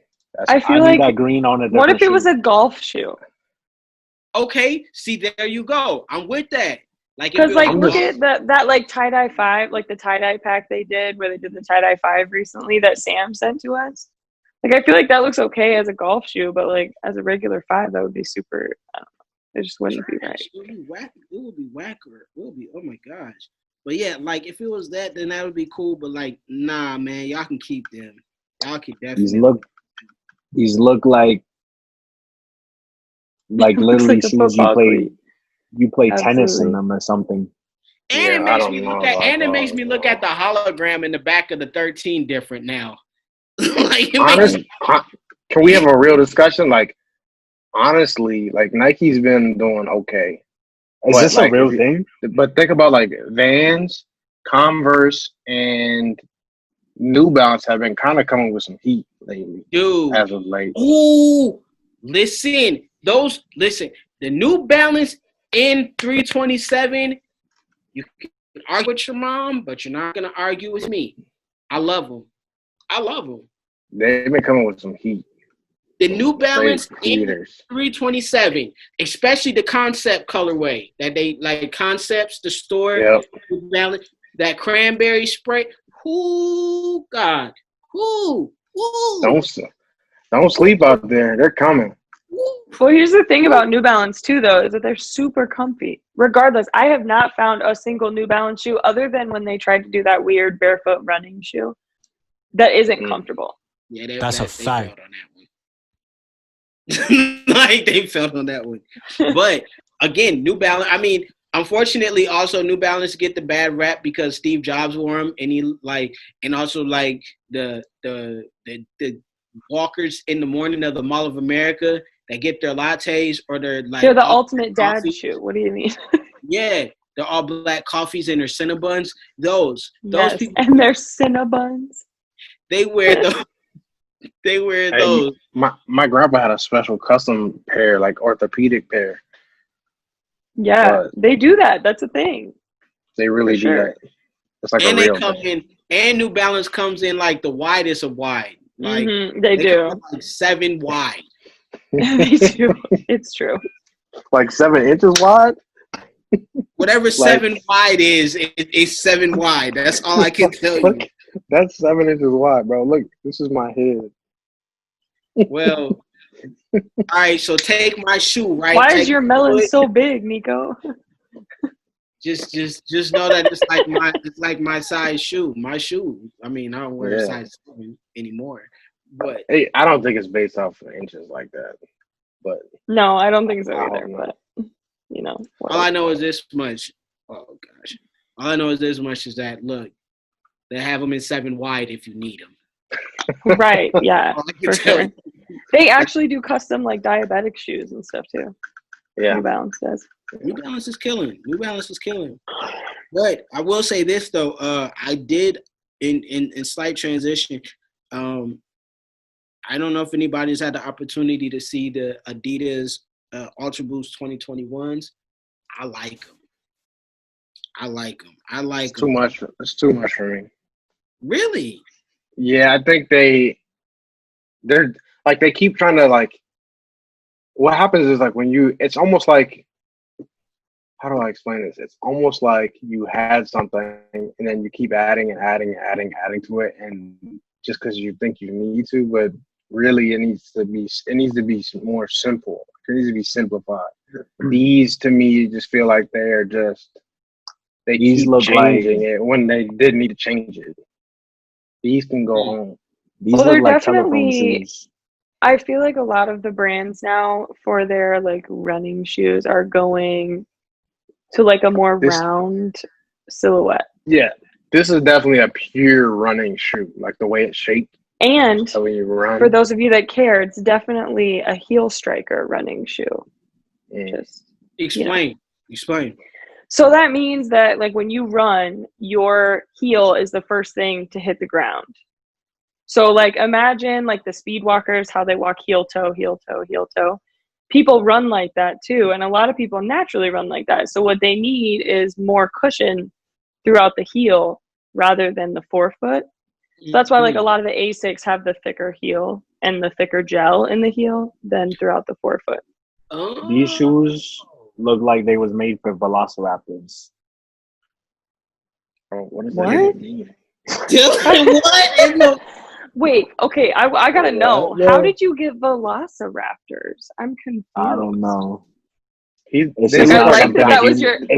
I feel like that green on it. What if it was a golf shoe? Okay, see, there you go. I'm with that. Like, because look at that like tie-dye 5, like the tie-dye pack they did where they did the tie-dye 5 recently that Sam sent to us. Like, I feel like that looks okay as a golf shoe, but like as a regular 5, that would be super. I don't know. It just wouldn't be right. It would be whack. It would be whacker. It would be. Oh my gosh. But yeah, like if it was that, then that would be cool. But like, nah, man, y'all can keep them. Y'all can definitely. These look like literally like shoes you play tennis in them or something. And it makes me look at the hologram in the back of the 13 different now. Like, can we have a real discussion? Like, honestly, like Nike's been doing okay. Is this a real thing? But think about like Vans, Converse, and New Balance have been kind of coming with some heat lately. Dude. As of late. Ooh, listen. The New Balance in 327, you can argue with your mom, but you're not going to argue with me. I love them. They've been coming with some heat. The New Balance in 327, especially the concept colorway that they like concepts, the store, New Balance, that cranberry spray. Ooh, God. Ooh. Don't sleep out there. They're coming. Well, here's the thing about New Balance too, though, is that they're super comfy. Regardless, I have not found a single New Balance shoe other than when they tried to do that weird barefoot running shoe that isn't comfortable. Yeah, that's a fact. Like they felt on that one. But again, New Balance. I mean, unfortunately, also New Balance get the bad rap because Steve Jobs wore them, and also the walkers in the morning of the Mall of America that get their lattes or their like. They're the ultimate dad shoe. What do you mean? Yeah, they're all black coffees and their Cinnabons. Those people and their Cinnabons. They wear those. They wear those. My grandpa had a special custom pair, like orthopedic pair. Yeah, they do that. That's a thing. They really do that. It's like and a real they come in, and New Balance comes in like the widest of wide. Like they do like 7 wide. They do. It's true. Like 7 inches wide. Whatever 7 wide is, it's 7 wide. That's all I can tell you. That's 7 inches wide, bro. Look, this is my head. Well, all right. So take my shoe, right? Why is your melon so big, Nico? Just know that it's like my size shoe. My shoe. I mean, I don't wear a size 7 anymore. But hey, I don't think it's based off of inches like that. But no, I don't think so either. But all I know is this much. Oh gosh, all I know is this much is that look, they have them in 7 wide if you need them. Right. Yeah. For sure. They actually do custom like diabetic shoes and stuff too. Yeah. New Balance does. New Balance is killing. But I will say this though. I did in slight transition. I don't know if anybody's had the opportunity to see the Adidas Ultra Boost 2021s. I like them. It's too much. It's too much for me. Really? Yeah, I think they're like they keep trying to like. What happens is like it's almost like. How do I explain this? It's almost like you had something and then you keep adding to it, and just because you think you need to, but really it needs to be more simple. It needs to be simplified. These to me just feel like they keep changing it when they didn't need to change it. These can go home. These look like telephone shoes. I feel like a lot of the brands now for their like running shoes are going to like a more round silhouette. Yeah, this is definitely a pure running shoe, like the way it's shaped. And so when you run, for those of you that care, it's definitely a heel striker running shoe. Just explain. So that means that like when you run, your heel is the first thing to hit the ground. So like imagine like the speed walkers, how they walk heel toe, heel toe, heel toe. People run like that too. And a lot of people naturally run like that. So what they need is more cushion throughout the heel rather than the forefoot. So that's why like a lot of the Asics have the thicker heel and the thicker gel in the heel than throughout the forefoot. Oh. These shoes look like they was made for velociraptors. Oh, what does that even mean? What? Wait, okay, I gotta know. How did you get velociraptors? I'm confused. I don't know. It's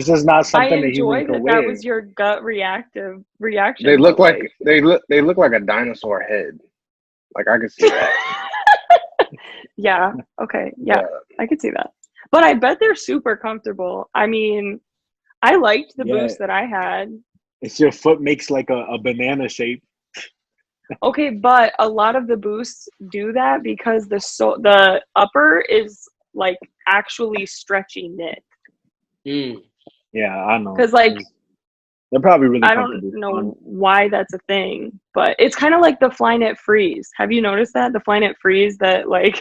just not something that human can wear. That was your gut reaction. They look like they look like a dinosaur head. Like I could see that. Yeah. Okay. Yeah, I could see that. But I bet they're super comfortable. I mean, I liked the boost that I had. It's your foot makes like a banana shape. Okay, but a lot of the boosts do that because the upper is like actually stretchy knit. Yeah, I know. Because like they're probably really. I don't know why that's a thing, but it's kind of like the Flyknit Freeze. Have you noticed that the Flyknit Freeze that like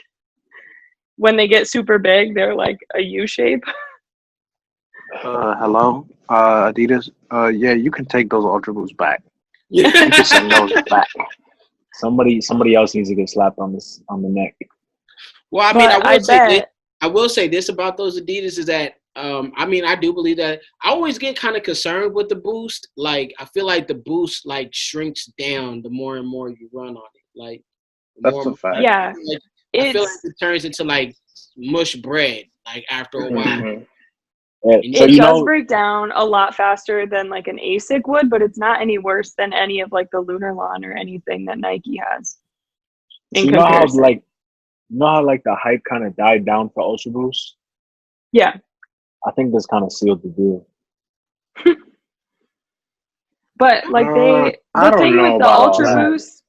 when they get super big, they're like a U shape? Hello, Adidas. Yeah, you can take those Ultra Boosts back. You can send those back. Somebody else needs to get slapped on the neck. Well, I mean, I will say this about those Adidas is that I mean, I do believe that I always get kind of concerned with the boost. Like, I feel like the boost like shrinks down the more and more you run on it. Like, that's a fact. Yeah, I feel like it turns into like mush bread. Like after a while. Mm-hmm. It does break down a lot faster than like an ASIC would, but it's not any worse than any of like the Lunar Lawn or anything that Nike has. You know how the hype kind of died down for Ultra Boost? Yeah. I think this kind of sealed the deal. But like the thing with the Ultra Boost,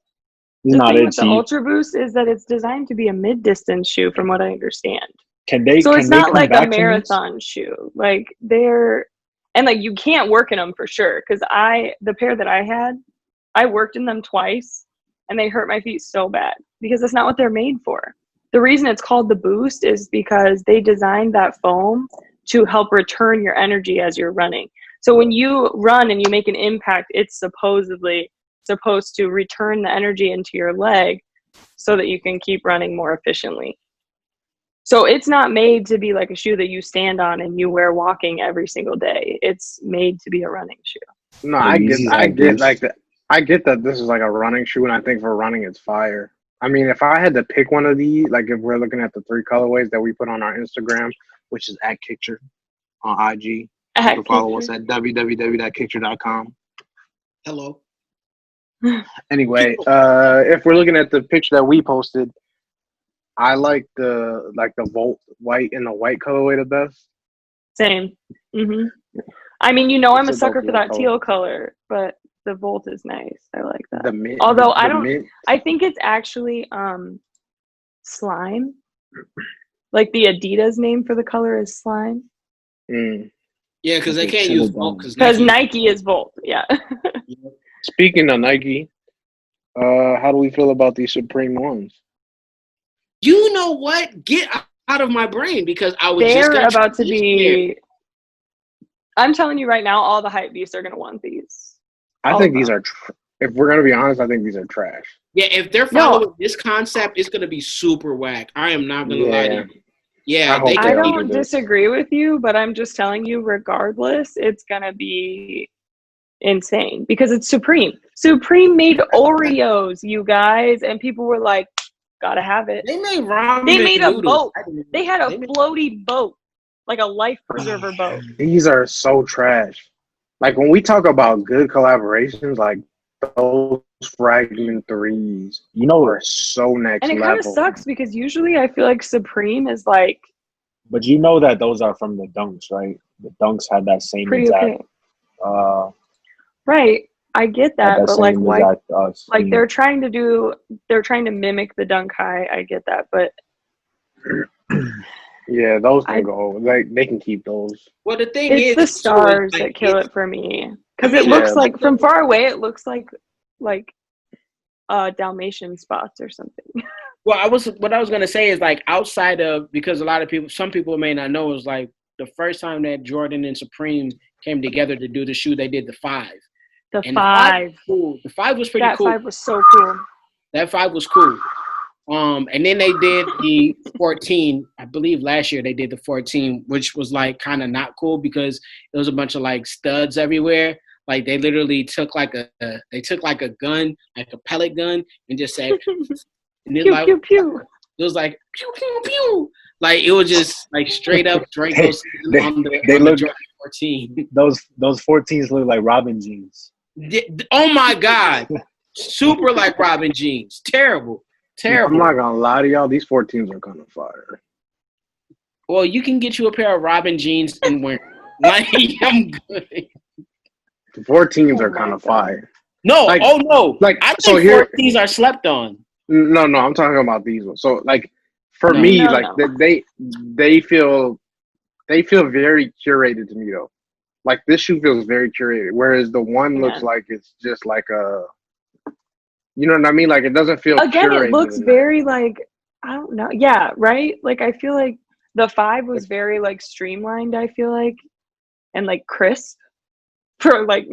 the Ultra Boost is that it's designed to be a mid-distance shoe, from what I understand. So it's not like a marathon shoe. Like and like you can't work in them for sure. Because the pair that I had, I worked in them twice, and they hurt my feet so bad because that's not what they're made for. The reason it's called the Boost is because they designed that foam to help return your energy as you're running. So when you run and you make an impact, it's supposedly supposed to return the energy into your leg so that you can keep running more efficiently. So it's not made to be like a shoe that you stand on and you wear walking every single day. It's made to be a running shoe. No, I get that this is like a running shoe, and I think for running it's fire. I mean, if I had to pick one of these, like if we're looking at the 3 colorways that we put on our Instagram, which is @KickTURE on IG, you can follow us at www.kickture.com. Hello. Anyway, if we're looking at the picture that we posted, I like the Volt white and the white colorway the best. Same. Mm-hmm. I mean, I'm a sucker for that teal color, but the Volt is nice. I like that. Although I think it's actually slime. Like the Adidas name for the color is slime. Yeah, because they can't use Volt because Nike is Volt. Yeah. Speaking of Nike, how do we feel about these Supreme ones? You know what? Get out of my brain because I was They're about to be. I'm telling you right now, all the hype beasts are going to want these. I think these are. If we're going to be honest, I think these are trash. Yeah, if they're following this concept, it's going to be super whack. I am not going to lie to you. Yeah, I don't disagree with you, but I'm just telling you, regardless, it's going to be insane because it's Supreme. Supreme made Oreos, you guys, and people were like, gotta have it. They made ramen. They made a boat. They had a floaty boat, like a life preserver boat. These are so trash. Like when we talk about good collaborations, like those Fragment 3s, are so next level. And it kind of sucks because usually I feel like Supreme is like. But you know that those are from the Dunks, right? The Dunks had that same exact. Okay. Right. I get that, but like why? Like they're trying to mimic the Dunk High. I get that, but Yeah, those can go. Like they can keep those. Well, the thing is, the stars that kill it for me, because it looks like from far away, it looks like Dalmatian spots or something. Well, what I was gonna say is like outside of, because a lot of people, some people may not know, is like the first time that Jordan and Supreme came together to do the shoe, they did the 5. The 5. Cool. The 5 was pretty cool. That 5 was so cool. That 5 was cool. And then they did the 14. I believe last year they did the 14, which was like kind of not cool because there was a bunch of like studs everywhere. Like they literally took like a gun, like a pellet gun, and just said, and pew, pew, pew. It was like pew pew pew. Like it was just like straight up Draco on the Jordan 14. Those 14s look like Robin jeans. Oh my God, super like Robin jeans. Terrible. I'm not gonna lie to y'all. These 14s are kind of fire. Well, you can get you a pair of Robin jeans and wear. Like I'm good. The 14s are kind of fire. No, no. Like I think 14s are slept on. No, I'm talking about these ones. So like for me, they feel very curated to me though. Like this shoe feels very curated, whereas the one looks like it's just like a, you know what I mean? Like it doesn't feel curated. It looks very like, I don't know. Yeah, right? Like I feel like the 5 was very like streamlined, I feel like, and like crisp. For like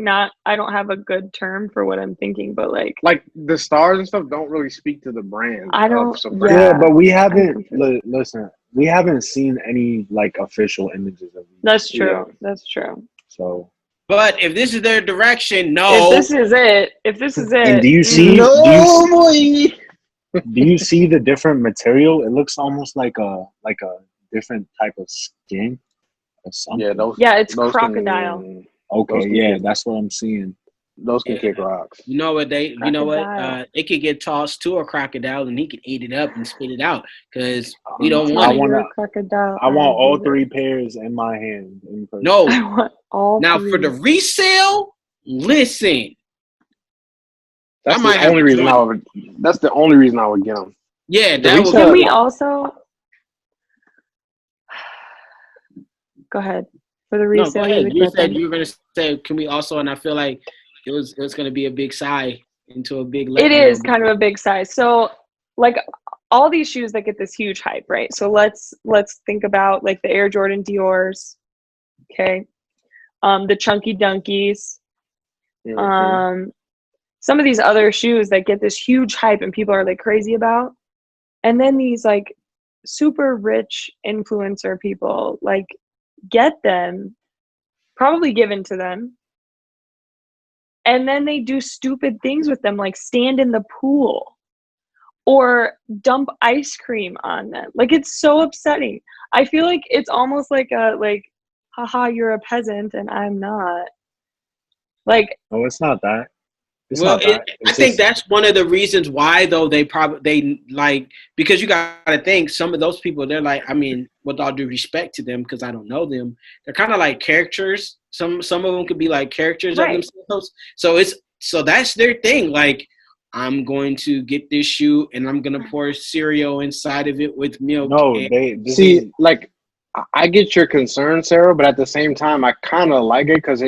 I don't have a good term for what I'm thinking, but like the stars and stuff don't really speak to the brand. I don't. Yeah, but we haven't listen. We haven't seen any like official images of these. That's true. Yeah. That's true. So, but if this is their direction, no. If this is it, and do you see? boy. Do you see the different material? It looks almost like a different type of skin or something. Yeah, it's crocodile. Okay, that's what I'm seeing. Those can kick rocks. You know what they could get tossed to a crocodile and he can eat it up and spit it out because we don't want crocodile. I want all 3 pairs in my hand. No, I want all now 3. for the resale. Listen, that's the only reason I would. That's the only reason I would get them. Yeah, Can we also go ahead? For the resale, you said you were going to say, can we also? And I feel like it was going to be a big sigh into a big. It is kind of a big sigh. So, like all these shoes that get this huge hype, right? So let's think about like the Air Jordan Dior's, okay, the Chunky Dunkies, some of these other shoes that get this huge hype and people are like crazy about, and then these like super rich influencer people like get them, probably given to them, and then they do stupid things with them, like stand in the pool or dump ice cream on them. Like it's so upsetting. I feel like it's almost like haha, you're a peasant and I'm not. Like, no, it's not that. I think that's one of the reasons why, though, they like, because you got to think some of those people, they're like, I mean, with all due respect to them, because I don't know them, they're kind of like characters. Some of them could be like characters of themselves. So that's their thing. Like, I'm going to get this shoe and I'm going to pour cereal inside of it with milk. No, like, I get your concern, Sarah, but at the same time, I kind of like it because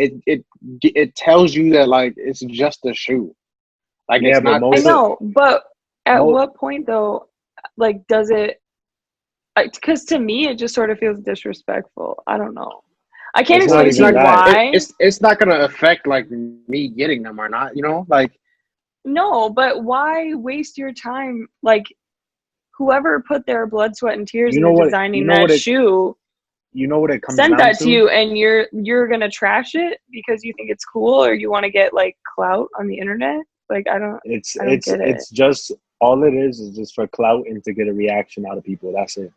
it tells you that like it's just a shoe. Like it's not. I know, but at what point though? Like, does it? Because to me, it just sort of feels disrespectful. I don't know. I can't explain to you why. It's not gonna affect like me getting them or not. You know, like. No, but why waste your time? Like, whoever put their blood, sweat, and tears into designing that shoe. You know what it comes down to? Send that to you, and you're gonna trash it because you think it's cool or you want to get like clout on the internet. Like I don't get it. It's just all it is just for clout and to get a reaction out of people. That's it.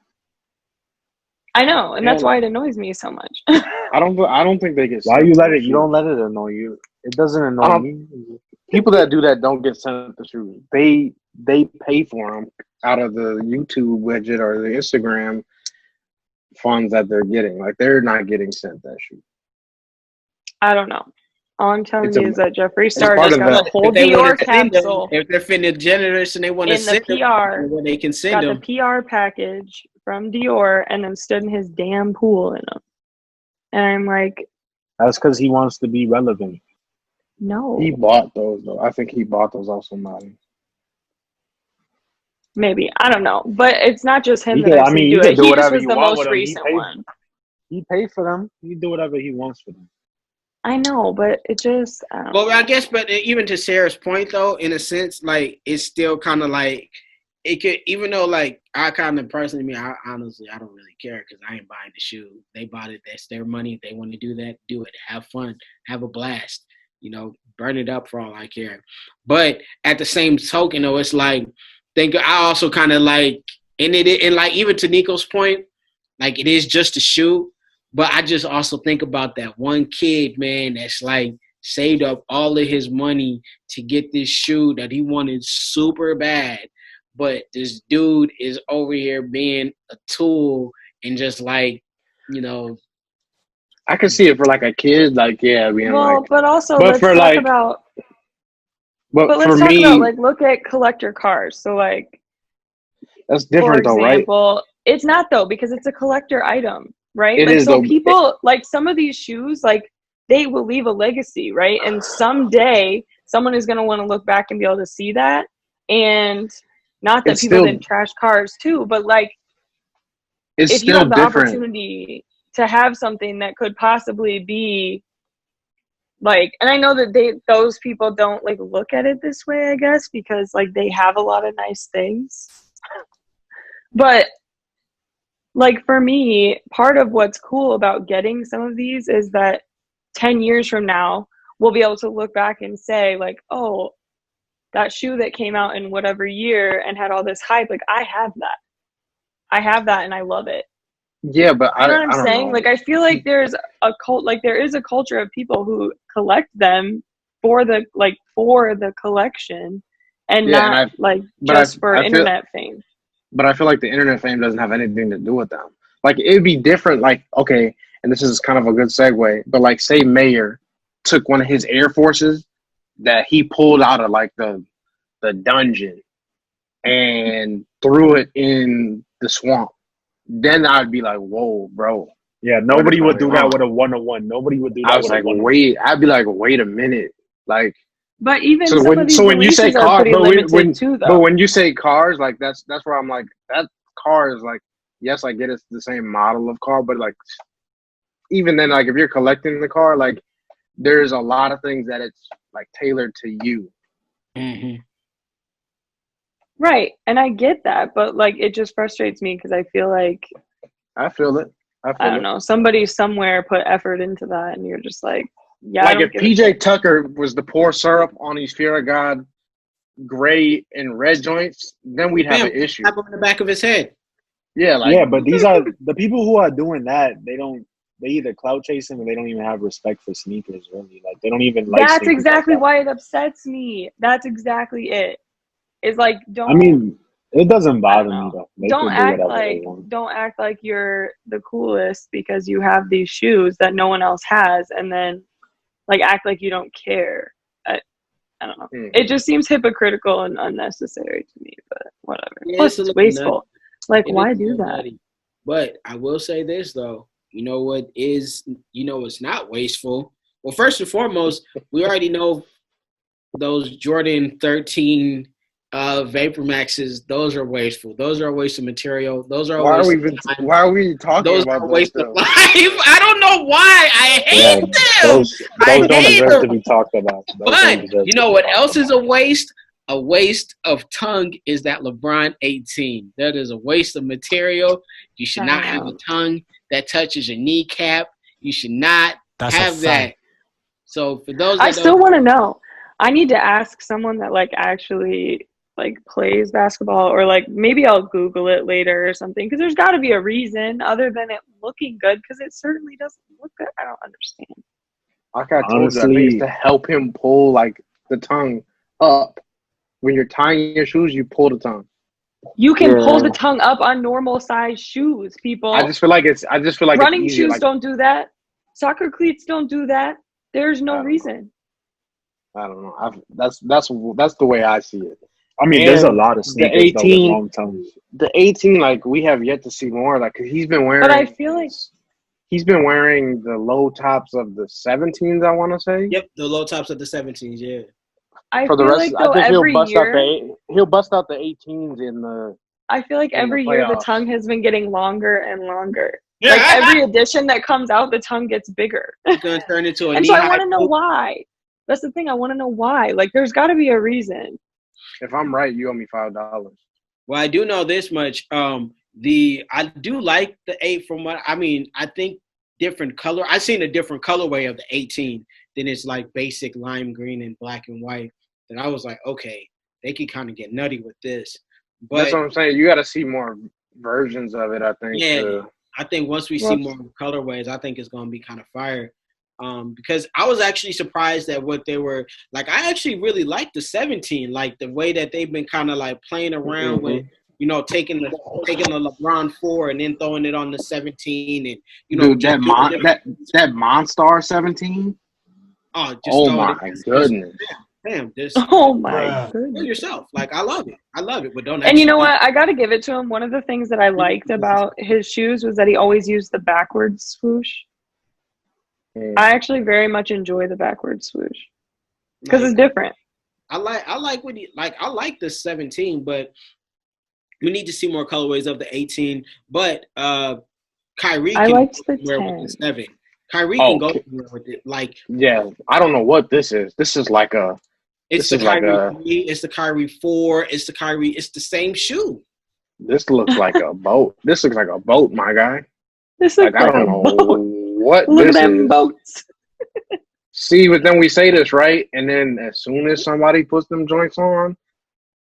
I know, and that's why it annoys me so much. I don't think they get. Why you let it? You don't let it annoy you. It doesn't annoy me. People that do that don't get sent the shoes. They pay for them out of the YouTube widget or the Instagram funds that they're getting. Like they're not getting sent that shoe. I don't know. All I'm telling you is that Jeffree Star just got a whole Dior capsule. If they're finna generous and they want to send the PR, them, they can send them. Got the PR package from Dior and then stood in his damn pool in them. And I'm like, that's because he wants to be relevant. No. He bought those, though. I think he bought those off somebody. Maybe. I don't know. But it's not just him that I've seen do it. He just was the most recent one. He paid for them. He do whatever he wants for them. I know, but it just... Well, I guess, but even to Sarah's point, though, in a sense, like, it's still kind of like... It could, even though, like, I kind of personally, I honestly, I don't really care because I ain't buying the shoe. They bought it. That's their money. If they want to do that, do it. Have fun. Have a blast. You know, burn it up for all I care. But at the same token, though, it's like, I also kind of like, and like, even to Nico's point, like, it is just a shoe. But I just also think about that one kid, man, that's like saved up all of his money to get this shoe that he wanted super bad. But this dude is over here being a tool and just like, you know. I can see it for like a kid, like, yeah, being like. But also, let's talk about. But let's talk about, like, look at collector cars. So, like. That's different, though, right? It's not, though, because it's a collector item, right? It like, is, so though. People, like, some of these shoes, like, they will leave a legacy, right? And someday, someone is going to want to look back and be able to see that. And. Not that people didn't trash cars too, but like, if you have the opportunity to have something that could possibly be like, and I know that those people don't like look at it this way, I guess, because like they have a lot of nice things. But like for me, part of what's cool about getting some of these is that 10 years from now, we'll be able to look back and say like, oh, that shoe that came out in whatever year and had all this hype, like I have that and I love it. Yeah, but you know what I'm saying? Know. Like I feel like there is a culture of people who collect them for the collection and for internet fame. But I feel like the internet fame doesn't have anything to do with them. Like it'd be different. Like okay, and this is kind of a good segue. But like, say Mayer took one of his Air Forces that he pulled out of like the dungeon and threw it in the swamp, then I'd be like, whoa, bro. Yeah, nobody would do that with a 101. Nobody would do that. I was like, I'd be like, wait a minute. Like, but even when you say cars, but when you say cars, like that's where I'm like, that car is like, yes, I get it's the same model of car, but like even then, like if you're collecting the car, like there's a lot of things that it's like tailored to you. Mm-hmm. Right. And I get that, but like it just frustrates me because I feel like I feel it. I don't know. Somebody somewhere put effort into that and you're just like, yeah. Like if PJ Tucker was to pour syrup on these Fear of God gray and red joints, then we'd have an issue. Have him in the back of his head. Yeah, like yeah, but these are the people who are doing that, they either clout chasing or they don't even have respect for sneakers, really. Like they don't even like. That's exactly why it upsets me. That's exactly it. It's like I mean, it doesn't bother me though. Don't act like you're the coolest because you have these shoes that no one else has, and then like act like you don't care. I don't know. Mm-hmm. It just seems hypocritical and unnecessary to me. But whatever. Yeah, plus, it's wasteful. Like, why do that? Nutty. But I will say this though. You know what is? You know what's not wasteful? Well, first and foremost, we already know those Jordan 13 Vapor Maxes. Those are wasteful. Those are a waste of material. Those are why are we talking those about are a waste of life? I don't know why. I hate them. Those don't deserve to be talked about. But you know what else is a waste? A waste of tongue is that LeBron 18. That is a waste of material. You should not have a tongue that touches your kneecap. You should not have that. So for those that I still want to know. I need to ask someone that like actually like plays basketball, or like maybe I'll Google it later or something, because there's got to be a reason other than it looking good, because it certainly doesn't look good. I don't understand. Like I told you, I think it's to help him pull like the tongue up. When you're tying your shoes, you pull the tongue. You can pull the tongue up on normal size shoes, people. I just feel like running it's shoes don't do that. Soccer cleats don't do that. There's no reason. I don't know. That's the way I see it. I mean, there's a lot of sneakers though with long tongues. The 18, like we have yet to see more. Like he's been wearing. But I feel like he's been wearing the low tops of the 17s. I want to say. Yep, the low tops of the 17s. Yeah. For the rest, I think he'll bust out the 18s in the. I feel like every year the tongue has been getting longer and longer. Like every edition that comes out, the tongue gets bigger. It's gonna turn into a. And so I want to know why. That's the thing. I want to know why. Like, there's got to be a reason. If I'm right, you owe me $5. Well, I do know this much. I do like the 8 from what I mean. I think different color. I've seen a different colorway of the 18 than it's like basic lime green and black and white. Then I was like, okay, they can kind of get nutty with this. But that's what I'm saying. You got to see more versions of it. I think. Yeah, I think once we see more colorways, I think it's gonna be kind of fire. Because I was actually surprised at what they were like. I actually really liked the 17, like the way that they've been kind of like playing around with, you know, taking the LeBron 4 and then throwing it on the 17, and you know, dude, that Monstar 17. Oh my goodness! Damn, this. Oh my goodness! Yourself, like I love it, but don't. And you know what? I got to give it to him. One of the things that I liked about his shoes was that he always used the backwards swoosh. I actually very much enjoy the backwards swoosh because it's different. I like what he like. I like the 17, but we need to see more colorways of the 18. But Kyrie can liked the wear 10. with the 7. Kyrie can go with it. Like I don't know what this is. This is like a. It's the Kyrie 3. It's the Kyrie 4. It's the Kyrie. It's the same shoe. This looks like a boat. This looks like a boat, my guy. This looks like I don't know. What Look this at them is. boats. See, but then we say this, right? And then as soon as somebody puts them joints on,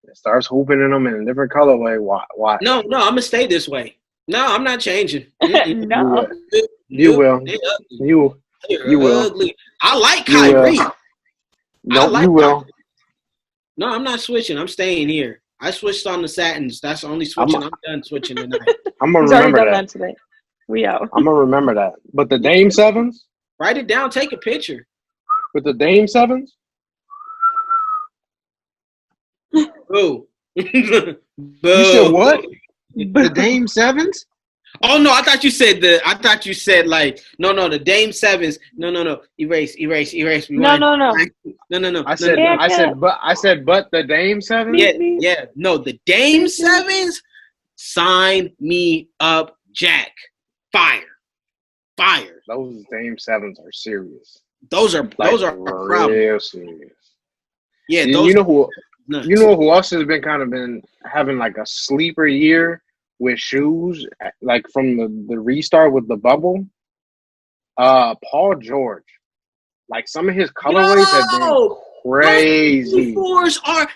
it starts hooping in them in a different colorway. Why? No, I'm gonna stay this way. No, I'm not changing. No. You will. You will. Ugly. I like Kyrie. No, you will. No, I'm not switching. I'm staying here. I switched on the satins. That's the only switching. I'm done switching tonight. I'm gonna remember that today. We out. I'm gonna remember that. But the Dame 7s? Write it down. Take a picture. With the Dame 7s? Boo. You said what? The Dame 7s? Oh no! I thought you said like no. The Dame 7s. No. Erase. No. I said, but the Dame 7s. Yeah. No, the Dame 7s. Sign me up, Jack. Fire. Those Dame 7s are serious. Those are real serious. Yeah, you know who else has been having like a sleeper year with shoes, like from the restart with the bubble? Paul George. Like some of his colorways have been crazy. Those are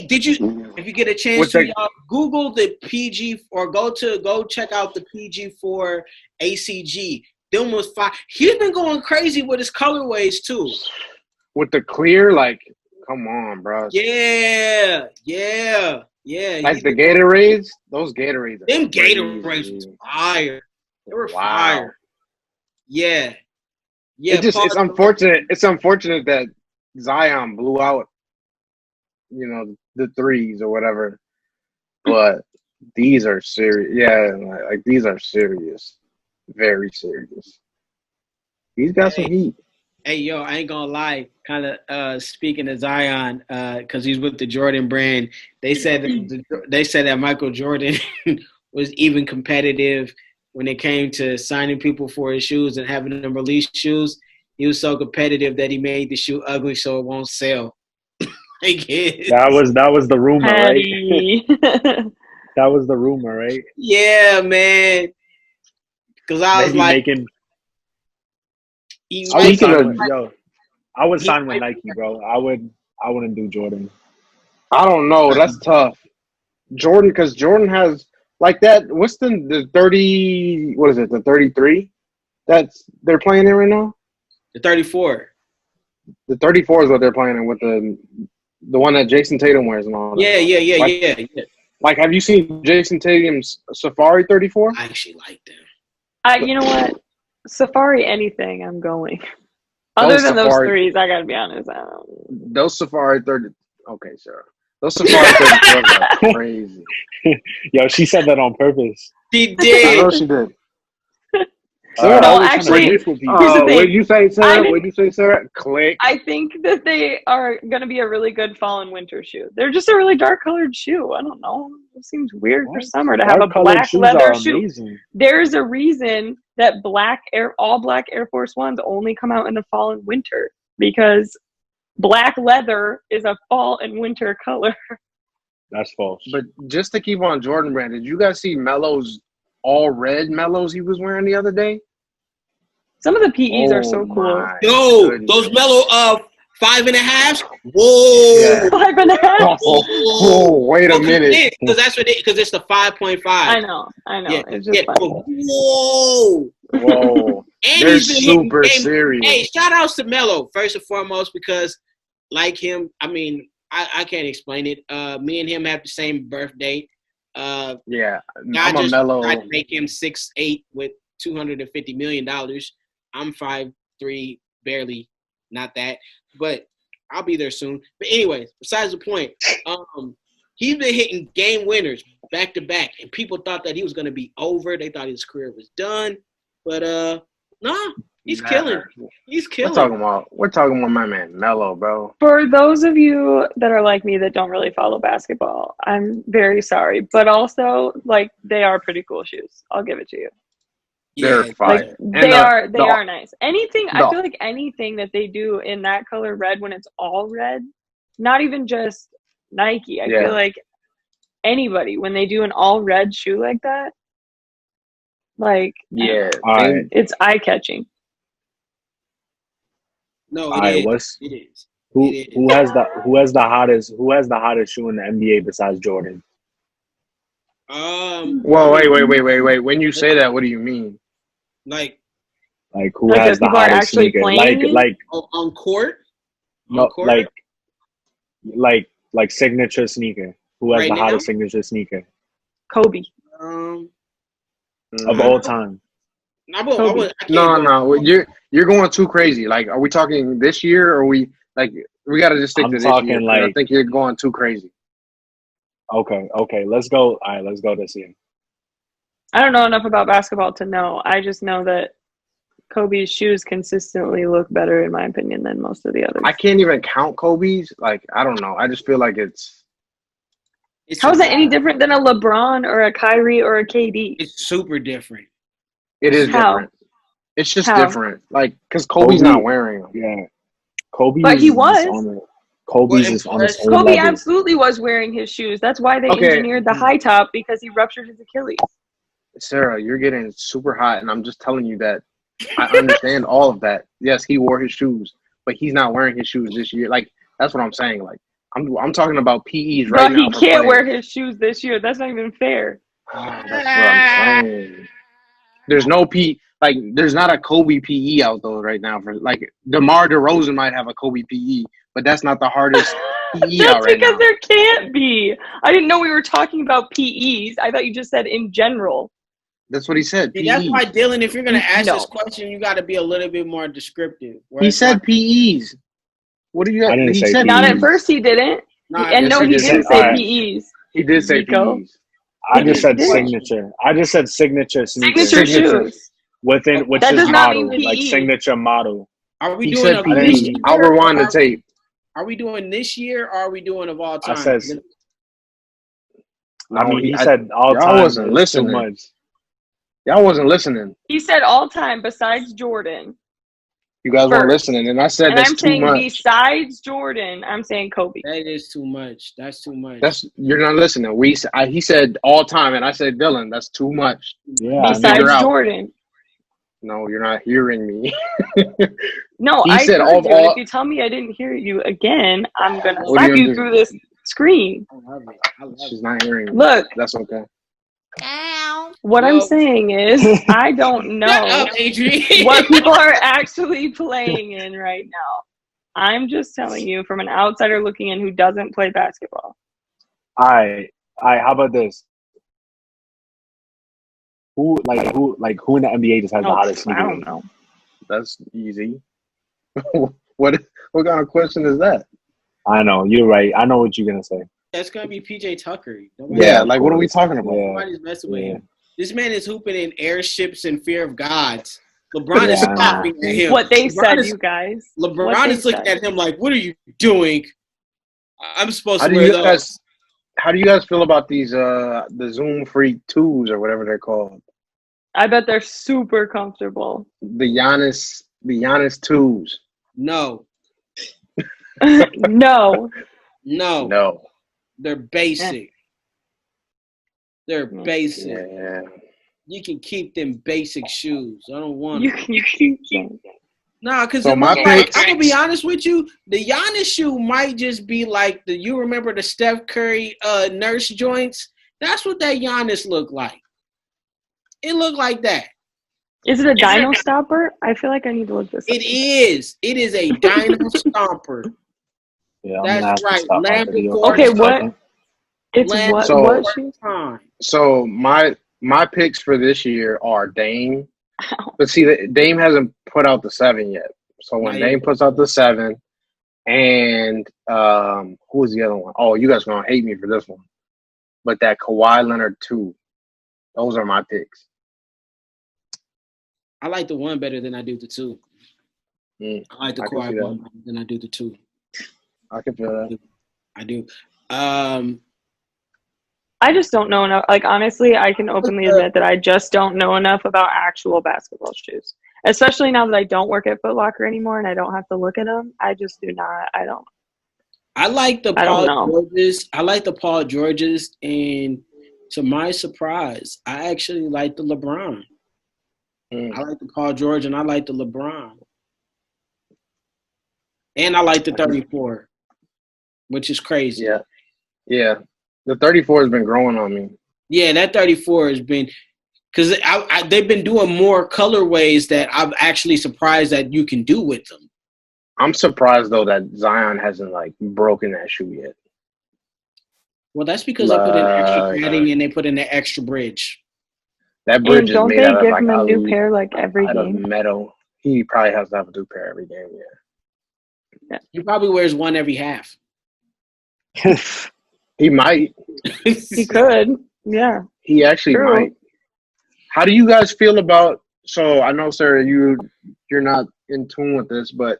did you if you get a chance to Google the PG or go check out the PG4 ACG. Them was fire. He's been going crazy with his colorways too. With the clear, like, come on, bro. Yeah. Like the Gatorades, those Gatorades. Them Gatorades was fire. They were fire. Yeah. It's unfortunate. It's unfortunate that Zion blew out, you know, the threes or whatever. But these are serious. Yeah, like these are serious. Very serious. He's got some heat. Hey, yo, I ain't gonna lie. Kind of speaking of Zion, because he's with the Jordan brand. They said that Michael Jordan was even competitive when it came to signing people for his shoes and having them release shoes. He was so competitive that he made the shoe ugly so it won't sell. That was the rumor, right? That was the rumor, right? Yeah, man. Because I was like, I would sign with Nike, bro. I wouldn't do Jordan. I don't know. That's tough. Jordan, because Jordan has like that. What's the 30? What is it? The 33? That's they're playing in right now. The 34. The 34 is what they're playing in with the one that Jason Tatum wears and all that. Yeah. Like, have you seen Jason Tatum's Safari 34? I actually like them. You know what? Safari anything, I'm going. Other than those threes, I gotta be honest. Those Safari 30. Okay, sure. Those Safari 34s are crazy. Yo, she said that on purpose. She did. I know she did. No, actually, here's the thing. What did you say, Sarah? What did you say, Sarah? Click. I think that they are going to be a really good fall and winter shoe. They're just a really dark colored shoe. I don't know. It seems weird for summer to have a black leather shoe. There's a reason that all black Air Force Ones only come out in the fall and winter, because black leather is a fall and winter color. That's false. But just to keep on Jordan brand, did you guys see Melo's all red Melos he was wearing the other day? Some of the PEs are so cool. Yo, those Melo 5.5s. Whoa, Yeah. 5.5. Oh, wait a minute. Because that's what because it's the 5.5. I know. Yeah, It's just funny. Whoa. And they're he's been super serious. Hey, shout outs to Melo first and foremost, because like him, I mean, I can't explain it. Me and him have the same birthday. Yeah, I'm a Melo. Tried to make him 6'8" with $250 million. I'm 5'3", barely, not that, but I'll be there soon. But anyways, besides the point, he's been hitting game winners back to back, and people thought that he was going to be over. They thought his career was done, but nah, he's killing. He's killing. We're talking about my man Melo, bro. For those of you that are like me that don't really follow basketball, I'm very sorry, but also like they are pretty cool shoes. I'll give it to you. They're fire. They are nice. I feel like anything that they do in that color red, when it's all red, not even just Nike. I feel like anybody, when they do an all red shoe like that, like it's eye catching. No, it is. Who has the hottest shoe in the NBA besides Jordan? Well, wait. When you say that, what do you mean? Like who has the hottest sneaker? Like on court? No, like signature sneaker. Who has the hottest signature sneaker? Kobe. Of all time. No. You're going too crazy. Like, are we talking this year, or we gotta just stick to this year? I think you're going too crazy. Okay. Let's go. All right, let's go this year. I don't know enough about basketball to know. I just know that Kobe's shoes consistently look better, in my opinion, than most of the others. I can't even count Kobe's. Like, I don't know. I just feel like it's how is that any different than a LeBron or a Kyrie or a KD? It's super different. It is different. It's just different. Like, because Kobe's not wearing them. Yeah. Kobe. But he was. Kobe's is on his own Kobe level. absolutely was wearing his shoes. That's why they engineered the high top, because he ruptured his Achilles. Sarah, you're getting super hot, and I'm just telling you that I understand all of that. Yes, he wore his shoes, but he's not wearing his shoes this year. Like, that's what I'm saying. Like, I'm talking about PEs right now. He can't wear his shoes this year. That's not even fair. That's what I'm saying. There's no P. Like, there's not a Kobe PE out there right now. For like, DeMar DeRozan might have a Kobe PE, but that's not the hardest PE out right now. That's because there can't be. I didn't know we were talking about PEs. I thought you just said in general. That's what he said. Yeah, that's why, Dylan, if you're going to ask this question, you got to be a little bit more descriptive. He said PEs. What do you? I didn't say PEs. Not at first. He didn't. He didn't say PEs. He did say PEs. I just said signature. I just said signature sneakers. Signature shoes. Which is model, like signature model. Are we doing this year? I'll rewind the tape. Are we doing this year, or are we doing of all time? He said all time. I wasn't listening. Too much. Y'all wasn't listening. He said all time besides Jordan. You guys weren't listening, and I said that's too much. Besides Jordan, I'm saying Kobe. That is too much. That's too much. You're not listening. He said all time, and I said Dylan. That's too much. Yeah. Besides Jordan. No, you're not hearing me. No, I said heard you. And if you tell me I didn't hear you again, I'm gonna slap you through this screen. I love it. She's not hearing me. Look, that's okay. What I'm saying is, I don't know what people are actually playing in right now. I'm just telling you from an outsider looking in who doesn't play basketball. All right. How about this? Who in the NBA just has the hottest sneaker? I don't know. That's easy. What kind of question is that? I know, you're right. I know what you're gonna say. That's gonna be PJ Tucker. Yeah, like what are we talking about? Nobody's messing with him. This man is hooping in airships and fear of gods. LeBron is laughing at him. What they said, you guys. LeBron is looking at him like, "What are you doing? I'm supposed to wear those." How do you guys feel about these the Zoom Freak 2s or whatever they're called? I bet they're super comfortable. The Giannis 2s. No. No. They're basic. They're basic. Yeah. You can keep them basic shoes. I don't want them. You keep them. Nah, because I'm gonna be honest with you, the Giannis shoe might just be like you remember the Steph Curry nurse joints? That's what that Giannis looked like. It looked like that. Is it a Dino Stomper? I feel like I need to look this up. It is. It is a Dino Stomper. Yeah, that's right. Okay, what? It's what shoe? So my picks for this year are Dame. But see, Dame hasn't put out the 7 yet. So when Dame puts out the 7, and who was the other one? Oh, you guys are gonna hate me for this one. But that Kawhi Leonard 2. Those are my picks. I like the 1 better than I do the 2. I like the Kawhi 1 better than I do the 2. I can feel that. I do. I just don't know enough. Like, honestly, I can openly admit that I just don't know enough about actual basketball shoes. Especially now that I don't work at Foot Locker anymore and I don't have to look at them. I just do not. I don't. I like the Paul Georges. I like the Paul Georges, and to my surprise, I actually like the LeBron. I like the Paul George, and I like the LeBron. And I like the 34, which is crazy. Yeah. The 34 has been growing on me. Yeah, that 34 has been – because they've been doing more colorways that I'm actually surprised that you can do with them. I'm surprised, though, that Zion hasn't, broken that shoe yet. Well, that's because they put in extra padding and they put in the extra bridge. That bridge is made out of, don't they give him a new pair, every game? Out of metal. He probably has to have a new pair every game, yeah. He probably wears one every half. He might. He could. Yeah. He actually might. How do you guys feel about? So I know, sir, you're not in tune with this, but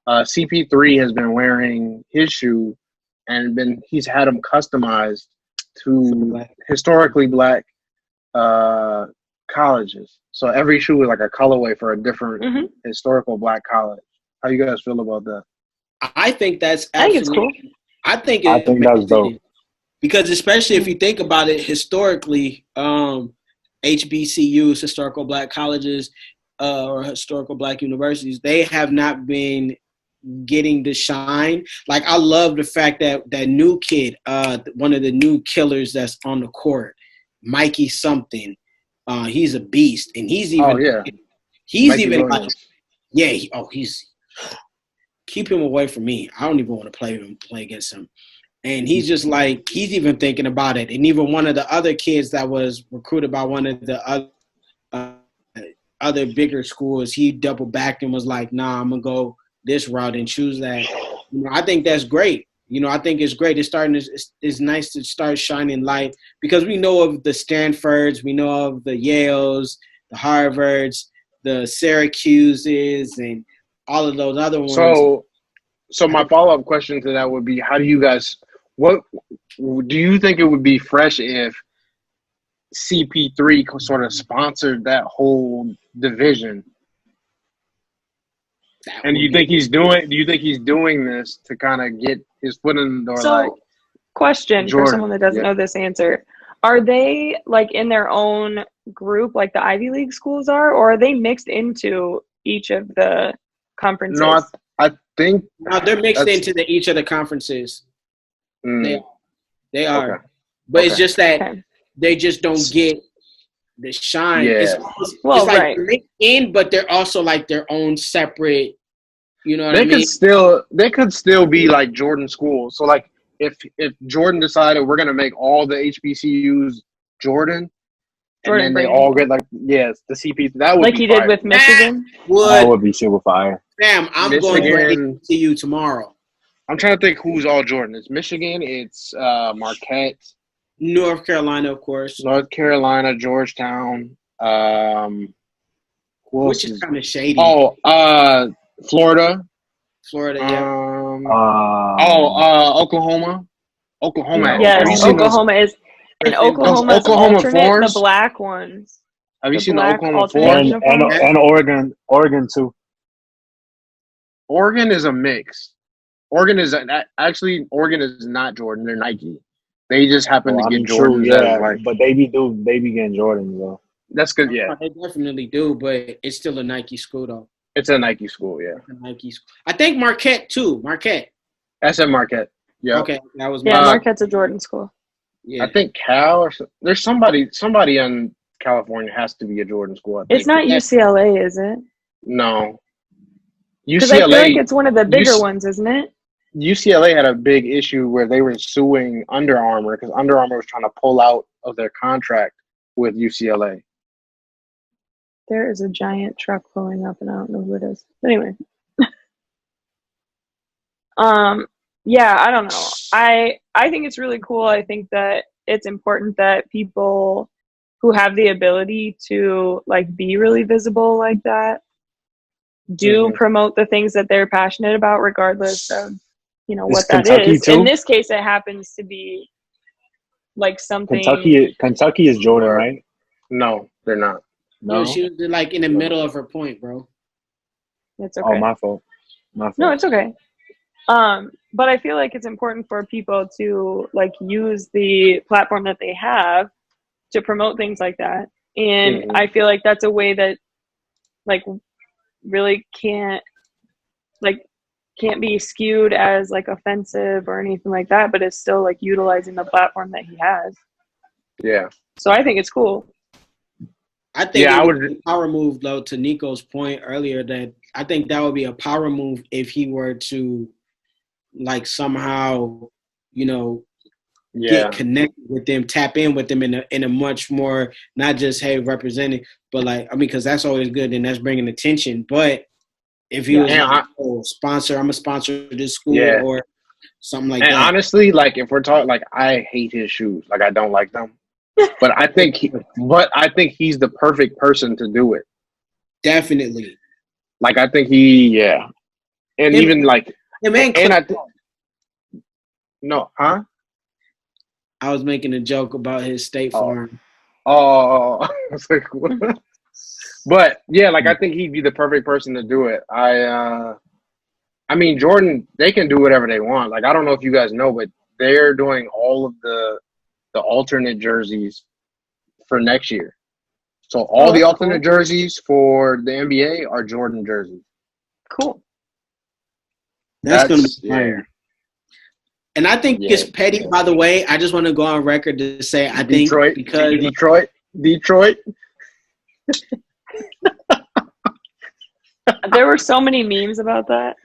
CP3 has been wearing his shoe, and he's had them customized to historically black colleges. So every shoe is like a colorway for a different historical black college. How you guys feel about that? I think that's absolutely. I think that's dope. Because especially if you think about it historically, HBCUs, historical black colleges, or historical black universities, they have not been getting the shine. I love the fact that that new kid, one of the new killers that's on the court, Mikey something, he's a beast, and he's even he's keep him away from me. I don't even want to play against him. And he's just he's even thinking about it. And even one of the other kids that was recruited by one of the other bigger schools, he double backed and was like, nah, I'm going to go this route and choose that. I think that's great. I think it's great. It's nice to start shining light because we know of the Stanfords, we know of the Yales, the Harvards, the Syracuses, and all of those other ones. So my follow-up question to that would be, how do you guys – what do you think it would be fresh if CP3 sort of sponsored that whole division? And do you think he's doing this to kind of get his foot in the door? So, question Jordan, for someone that doesn't know this answer. Are they in their own group like the Ivy League schools are, or are they mixed into each of the conferences? No, I think they're mixed into each of the conferences. They are. Okay. But it's just that they just don't get the shine. Yeah. It's they're mixed in, but they're also their own separate, you know what I mean? They could still be like Jordan schools. So if Jordan decided we're gonna make all the HBCUs Jordan, and then they all get the CP. That would be he did with Michigan. That would be super fire. Sam, I'm going to HBCU tomorrow. I'm trying to think who's all Jordan. It's Michigan. It's Marquette. North Carolina, of course. North Carolina, Georgetown. Which is kind of shady. Oh, Florida. Florida, yeah. Oklahoma. Oklahoma. Yes, Oklahoma is. And Oklahoma's alternate, fours? the black ones. Have you seen the Oklahoma fours? And Oregon too. Oregon is a mix. Oregon is not Jordan. They're Nike. They just happen to get Jordans. Yeah, but they be getting Jordans though. That's good. Yeah, they definitely do. But it's still a Nike school though. It's a Nike school. Yeah, a Nike school. I think Marquette too. Marquette. That's at Marquette. Yeah. Okay, that was. Marquette's a Jordan school. Yeah. I think Cal or there's somebody in California has to be a Jordan school. I think. It's not UCLA, is it? No. Because I feel like it's one of the bigger ones, isn't it? UCLA had a big issue where they were suing Under Armour because Under Armour was trying to pull out of their contract with UCLA. There is a giant truck pulling up, and I don't know who it is. But anyway. Yeah, I don't know. I think it's really cool. I think that it's important that people who have the ability to like be really visible like that do promote the things that they're passionate about, regardless of what that is. Too? In this case, it happens to be like something. Kentucky is Jordan, right? No, they're not. No, she was like in the middle of her point, bro. It's okay. Oh, my fault. No, it's okay. But I feel like it's important for people to like use the platform that they have to promote things like that. And I feel like that's a way that like really can't be skewed as like offensive or anything like that, but it's still like utilizing the platform that he has. Yeah. So I think it's cool. I think it would be a power move though, to Nico's point earlier, that I think that would be a power move if he were to like somehow, get connected with them, tap in with them in a much more, not just, hey, representing, but like, because that's always good and that's bringing attention. But if he was like, sponsor, I'm a sponsor of this school or something like that. And honestly, like if we're talking, like I hate his shoes. Like I don't like them. But I think he's the perfect person to do it. Definitely. Like I think and even like I was making a joke about his State Farm. Oh, I was like, what? But yeah, like I think he'd be the perfect person to do it. I mean, Jordan, they can do whatever they want. Like I don't know if you guys know, but they're doing all of the alternate jerseys for next year. So all the alternate jerseys for the NBA are Jordan jerseys. Cool. That's going to be fire. And I think it's petty, by the way. I just want to go on record to say I think because Detroit. There were so many memes about that.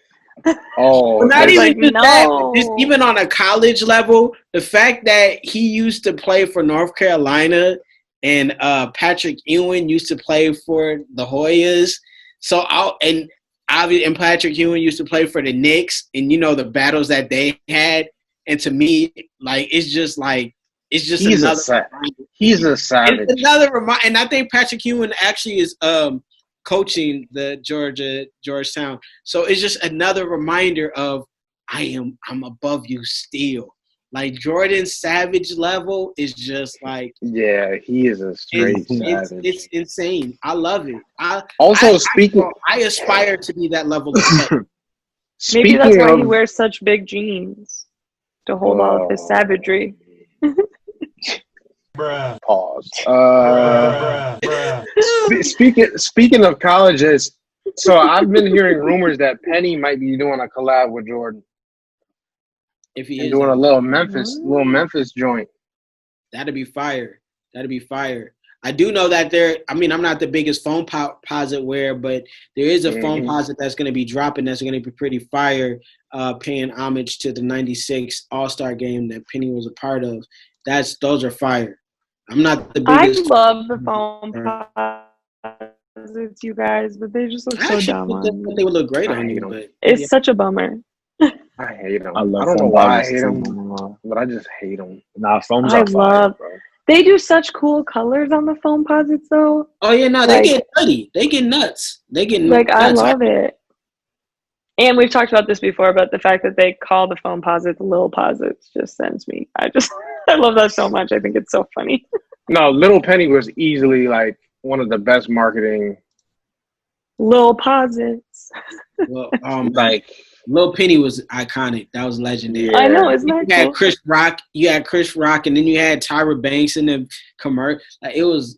Oh, not even just that. Just even on a college level, the fact that he used to play for North Carolina and Patrick Ewing used to play for the Hoyas. So and Patrick Ewing used to play for the Knicks, and the battles that they had. And to me, like he's a savage. He's a savage. It's another reminder, and I think Patrick Ewing actually is coaching the Georgetown. So it's just another reminder of I'm above you still. Like Jordan's savage level is just like he is a straight savage. It's insane. I love it. I aspire to be that level of play. Maybe that's why he wears such big jeans to hold all of his savagery. Pause. Speaking of colleges, so I've been hearing rumors that Penny might be doing a collab with Jordan. If he is doing a little Memphis joint, that'd be fire. I do know that I'm not the biggest phone posit wearer, but there is a phone posit that's going to be dropping. That's going to be pretty fire, paying homage to the '96 All-Star game that Penny was a part of. Those are fire. I'm not the biggest. I love the phone posits, you guys, but they just look so dumb on me. They would look great on you, but it's such a bummer. I hate them. I I don't know foam why I posits hate them, too. but I just hate them. Nah, foams are fire, bro. They do such cool colors on the foam posits, though. Oh yeah, no, they get nutty. They get nuts. They get nuts. I love it. And we've talked about this before, but the fact that they call the foam posits Lil Posits just sends me. I love that so much. I think it's so funny. No, Little Penny was easily like one of the best marketing. Lil Posits. Well, like Lil Penny was iconic. That was legendary. Yeah. I know, isn't that cool? You had Chris Rock, and then you had Tyra Banks in the commercial. Like, it was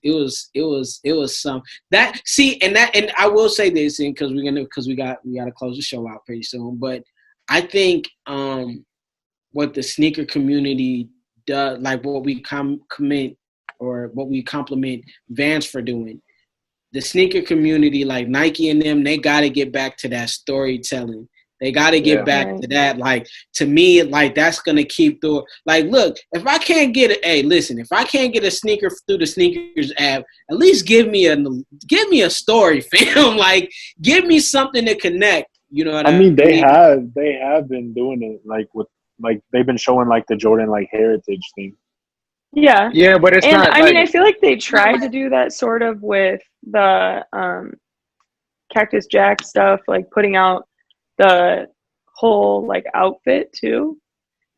some that. See, and I will say this, and because we got to close the show out pretty soon. But I think what the sneaker community does, like what we compliment Vans for doing. The sneaker community, like Nike and them, they got to get back to that storytelling. They got to get back to that. Like, to me, like, that's going to keep the, like, look, if I can't get if I can't get a sneaker through the sneakers app, at least give me a story, fam. Like, give me something to connect. You know what I mean? They have been doing it, like, with, like, they've been showing, like, the Jordan, like, heritage thing. Yeah. Yeah, but it's not. I mean, I feel like they tried to do that sort of with the Cactus Jack stuff, like putting out the whole like outfit too.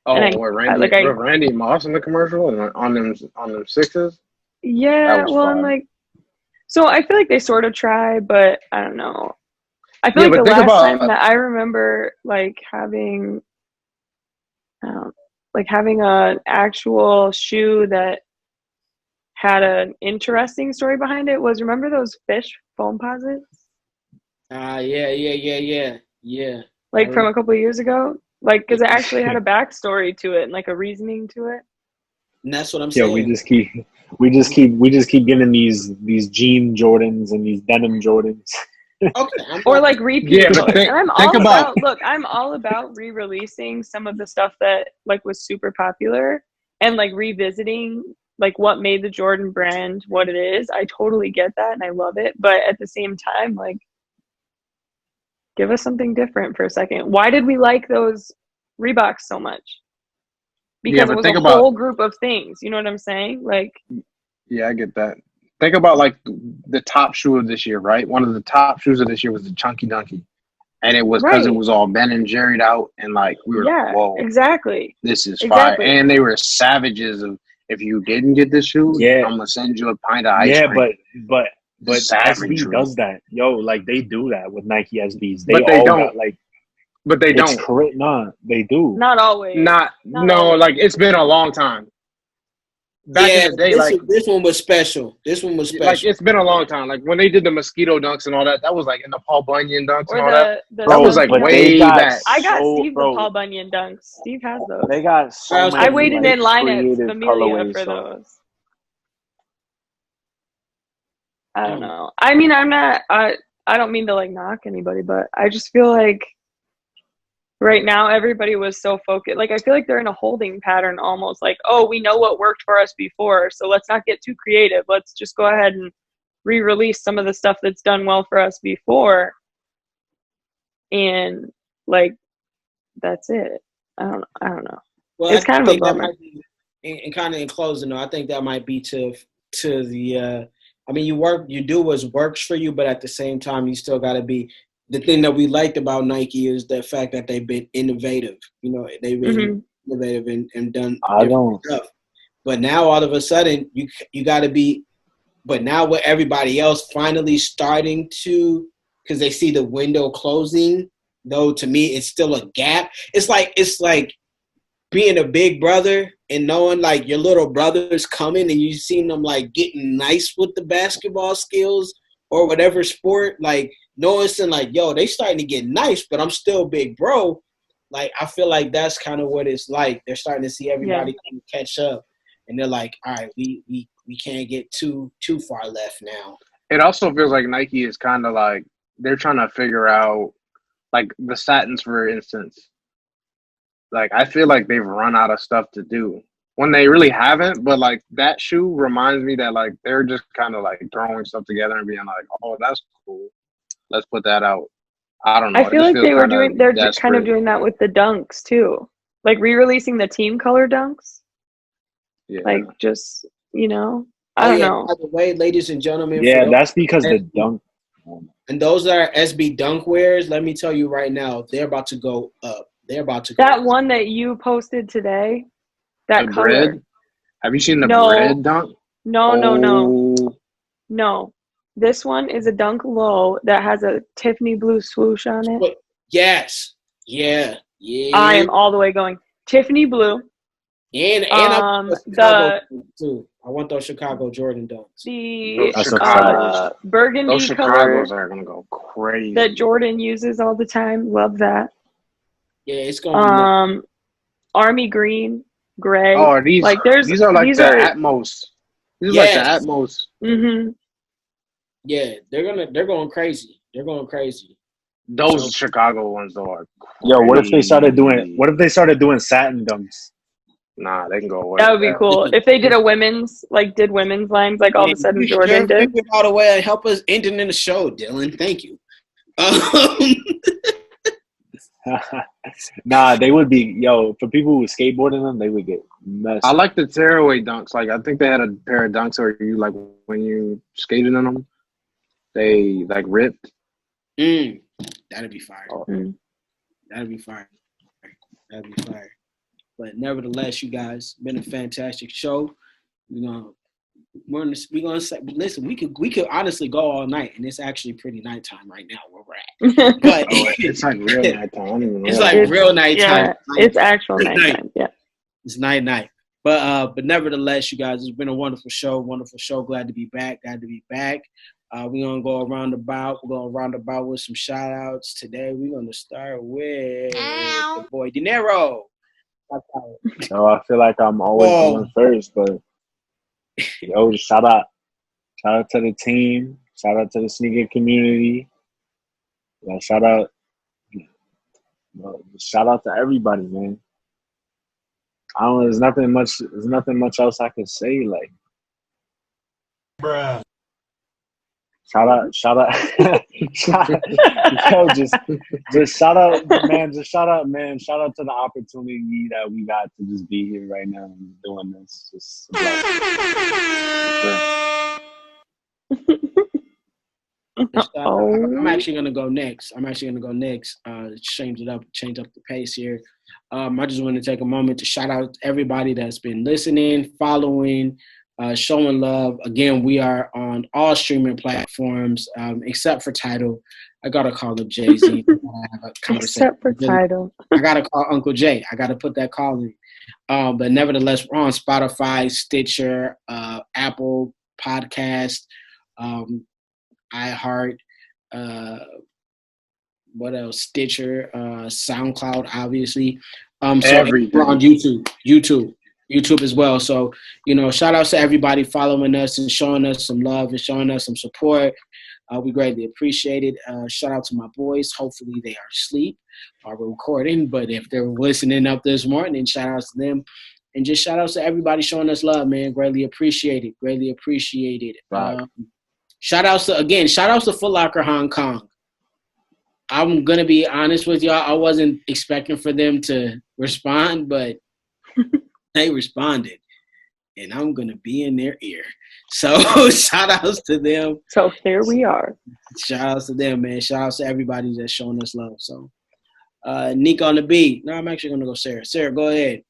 Oh, Randy Moss in the commercial and on them sixes? Yeah, well, I'm like, so I feel like they sort of try, but I don't know. I feel like the last time that I remember like having an actual shoe that had an interesting story behind it was, remember those fish foam posits? Yeah. Like from a couple of years ago? Like, because it actually had a backstory to it and like a reasoning to it. And that's what I'm saying. Yeah, we just keep getting these jean Jordans and these denim Jordans. Okay, or like repeat colors. And I'm all about re-releasing some of the stuff that like was super popular and like revisiting like what made the Jordan brand what it is. I totally get that and I love it, but at the same time, like, give us something different for a second. Why did we like those Reeboks so much? Because it was a whole group of things. You know what I'm saying? Like, yeah, I get that. Think about like the top shoe of this year, right? One of the top shoes of this year was the Chunky Dunky. And it was because it was all Ben and Jerry'd out, and like we were like, whoa. Exactly. This is fire. And they were savages of, if you didn't get this shoe, I'm gonna send you a pint of ice cream. But SB does that. Yo, like they do that with Nike SBs. But they don't. Nah, they do. Not always. No, like it's been a long time. Back in the day, this one was special. Like, it's been a long time. Like when they did the mosquito dunks and all that, that was like in the Paul Bunyan dunks and all that. That was like way back. I got Steve the Paul Bunyan dunks. Steve has those. They got so many. I waited in line at Familia for those. I don't know. I mean, I don't mean to like knock anybody, but I just feel like right now everybody was so focused. Like, I feel like they're in a holding pattern almost, like, oh, we know what worked for us before, so let's not get too creative. Let's just go ahead and re-release some of the stuff that's done well for us before. And like, that's it. I don't know. Well, it's kind of a bummer. And kind of in closing though, I think that might be to the I mean, you do what works for you, but at the same time, you still got to be. The thing that we liked about Nike is the fact that they've been innovative. You know, they've been innovative and done different stuff. But now, all of a sudden, you got to be. But now, with everybody else finally starting to, because they see the window closing. Though to me, it's still a gap. It's like being a big brother and knowing like your little brother's coming and you seen them like getting nice with the basketball skills or whatever sport, like noticing like, yo, they starting to get nice, but I'm still big bro. Like, I feel like that's kind of what it's like. They're starting to see everybody catch up and they're like, all right, we can't get too far left now. It also feels like Nike is kind of like, they're trying to figure out like the satins, for instance. Like, I feel like they've run out of stuff to do when they really haven't. But like that shoe reminds me that like they're just kind of like throwing stuff together and being like, oh, that's cool. Let's put that out. I don't know. I feel like they're kind of doing that with the dunks too. Like re-releasing the team color dunks. Yeah. Like just, I don't know. By the way, ladies and gentlemen. Yeah, that's because the dunk. And those that are SB dunk wears, let me tell you right now, they're about to go up. They're about to go That up. one that you posted today, that the color. Bread? Have you seen the bread dunk? No. This one is a dunk low that has a Tiffany blue swoosh on it. Yes. Yeah. I am all the way going Tiffany blue. And I want Chicago too. I want those Chicago Jordan dunks. The Chicago's, burgundy those color Chicagos are gonna go crazy. that Jordan uses all the time. Love that. Yeah, it's gonna be army green, gray. Oh, these are the Atmos. These are like the Atmos. Mm-hmm. Yeah, they're going crazy. They're going crazy. Those Chicago ones though are crazy. Yo, what if they started doing satin dunks? Nah, they can go away. That would be cool. If they did women's lines, like all of a sudden Jordan did. Figure out a way to help us ending in the show, Dylan. Thank you. Nah, they would be, for people who were skateboarding them, they would get messed. I like the tearaway dunks. Like, I think they had a pair of dunks where you, like, when you skated in them, they, like, ripped. That'd be fire. That'd be fire. But nevertheless, you guys, been a fantastic show. We're gonna say, listen, we could honestly go all night, and it's actually pretty nighttime right now where we're at. But it's like real nighttime. It's like real nighttime. Yeah, it's actual nighttime. Yeah, it's night. But nevertheless, you guys, it's been a wonderful show. Glad to be back. We're gonna go around about with some shout outs today. We're gonna start with the boy Dinero. So I feel like I'm always going first, but shout out to the team, shout out to the sneaker community, shout out to everybody, man. I don't know. There's nothing much else I can say. Like, bruh. Shout out, just shout out, man. Shout out to the opportunity that we got to just be here right now and doing this. I'm actually gonna go next. Change up the pace here. I just want to take a moment to shout out everybody that's been listening, following, showing love. Again, we are on all streaming platforms except for Tidal. I gotta call up Jay-Z. Have a conversation. Except for Tidal. I gotta call Uncle Jay. I gotta put that call in. But nevertheless, we're on Spotify, Stitcher, Apple Podcast, iHeart, what else? Stitcher, SoundCloud, obviously. So we're on YouTube as well. So, shout outs to everybody following us and showing us some love and showing us some support. We greatly appreciate it. Shout out to my boys. Hopefully they are asleep while we're recording, but if they're listening up this morning, shout outs to them. And just shout outs to everybody showing us love, man. Greatly appreciate it. Right. Shout outs to Foot Locker Hong Kong. I'm going to be honest with y'all. I wasn't expecting for them to respond, but they responded, and I'm going to be in their ear. So shout outs to them. So here we are. Shout outs to them, man. Shout outs to everybody that's showing us love. So Nick on the beat. No, I'm actually going to go Sarah. Sarah, go ahead.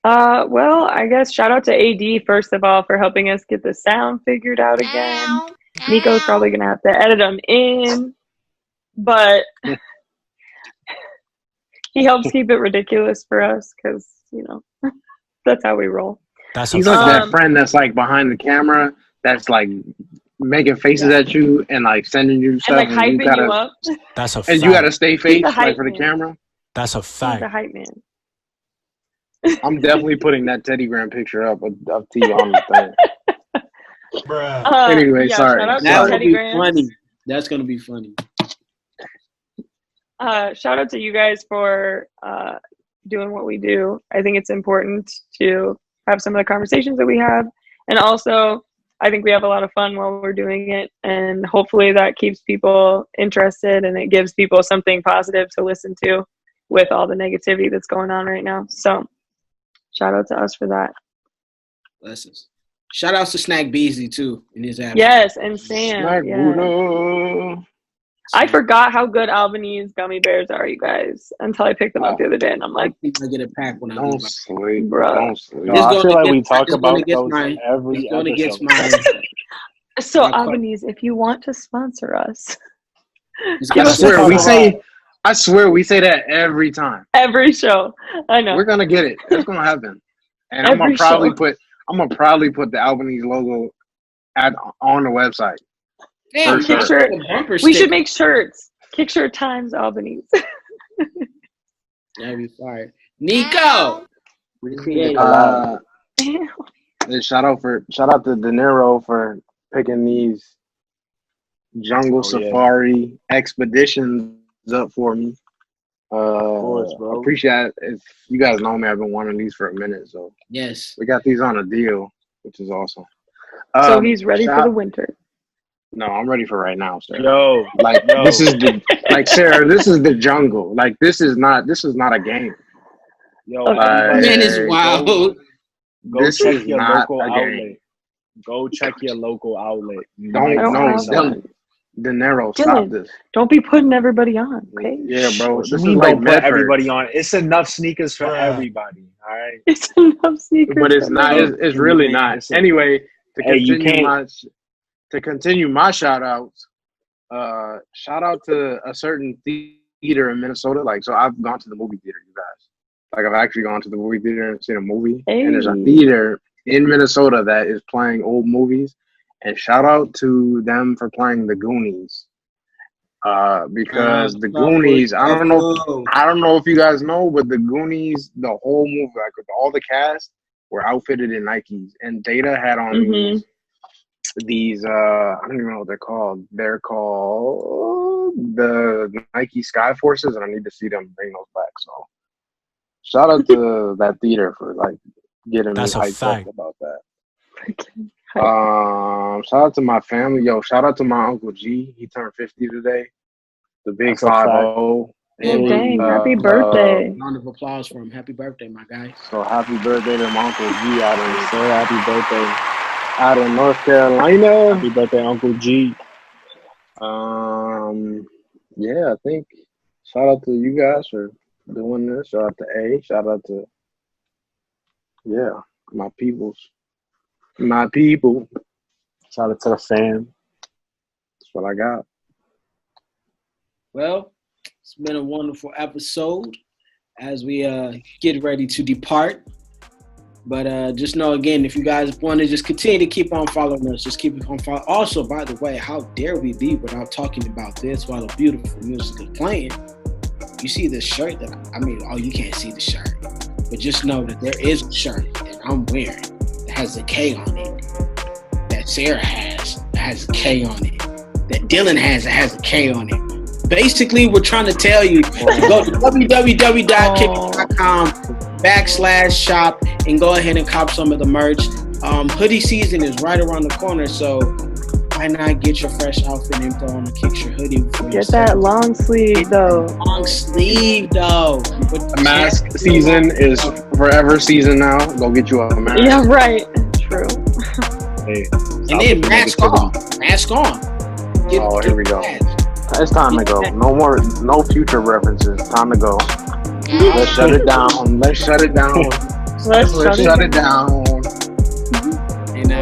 Well, I guess shout out to AD, first of all, for helping us get the sound figured out again. Nico's probably going to have to edit them in, but he helps keep it ridiculous for us because, that's how we roll. He's like that friend that's like behind the camera that's like making faces at you and like sending you stuff. And like hyping you up. That's a and fact. you got to stay face like for the camera. That's a fact. He's a hype man. I'm definitely putting that Teddygram picture up to you on the thing. Bruh. Anyway, sorry. That would be funny. That's going to be funny. Shout out to you guys for doing what we do. I think it's important to have some of the conversations that we have. And also, I think we have a lot of fun while we're doing it, and hopefully that keeps people interested and it gives people something positive to listen to with all the negativity that's going on right now. So shout out to us for that. Blessings. Shout outs to Snack Beasley too in his app. Yes, and Sam. Yeah. I forgot how good Albanese gummy bears are, you guys, until I picked them up the other day, and I'm like, I get a pack when I don't sleep, bro. Don't sleep. No, I feel like we talk about those every episode. So Albanese, if you want to sponsor us, I swear we say that every time. Every show. I know. We're gonna get it. It's gonna happen. And I'm gonna probably put the Albanese logo on the website. Damn, we should make shirts. KICKTURE times Albanese. That'd be fire. Nico. Shout out to De Niro for picking these jungle safari expeditions up for me. Appreciate it. If you guys know me, I've been wanting these for a minute, so yes, we got these on a deal, which is awesome. So he's ready for the winter. No, I'm ready for right now, sir. This is Sarah. This is the jungle. Like this is not a game. Man is wild. Go check your local outlet. Go check your local outlet. De Niro, stop this. Don't be putting everybody on, okay? Yeah, bro. This is like put everybody on. It's enough sneakers for everybody. All right. It's enough sneakers, but it's not. It's really not. Anyway, to continue my shout outs, shout out to a certain theater in Minnesota. Like, so I've gone to the movie theater, you guys. Like, I've actually gone to the movie theater and seen a movie. Hey. And there's a theater in Minnesota that is playing old movies. And shout out to them for playing The Goonies. Because The Goonies, I don't know if you guys know, but The Goonies, the whole movie, like with all the cast, were outfitted in Nikes. And Data had on these I don't even know what they're called. They're called the Nike Sky Forces, and I need to see them bring those back. So shout out to that theater for like getting me hyped up about that. Shout out to my family. Shout out to my Uncle G. He turned 50 today. The big 5-0. Dang, happy birthday. Round of applause for him. Happy birthday, my guy. So happy birthday to my Uncle G out in happy birthday out in North Carolina. Happy birthday, Uncle G. Yeah, I think shout out to you guys for doing this. Shout out to A. Shout out to my peoples. My people. Shout out to the fam. That's what I got. Well, it's been a wonderful episode as we get ready to depart. But just know, again, if you guys want to just continue to keep on following us, just keep it on follow. Also, by the way, how dare we be without talking about this while the beautiful music is playing? You see this shirt you can't see the shirt. But just know that there is a shirt that I'm wearing that has a K on it, that Sarah has that has a K on it, that Dylan has that has a K on it. Basically, we're trying to tell you to go to www.kicktur.com/shop and go ahead and cop some of the merch. Hoodie season is right around the corner, so why not get your fresh outfit info on the KICKTURE hoodie? Get that long sleeve, though. Long sleeve, though. Mask season is forever season now. Go get you a mask. Yeah, right. True. Hey, and then mask off. Mask on. Here we go. It's time to go. No future references. Time to go. Let's shut it down. Let's shut it down. Let's shut it down. And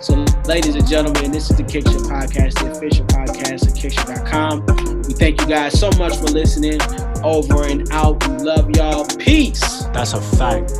so ladies and gentlemen, this is the KICKTURE Podcast, the official podcast at KICKTURE.com. We thank you guys so much for listening. Over and out. We love y'all. Peace. That's a fact.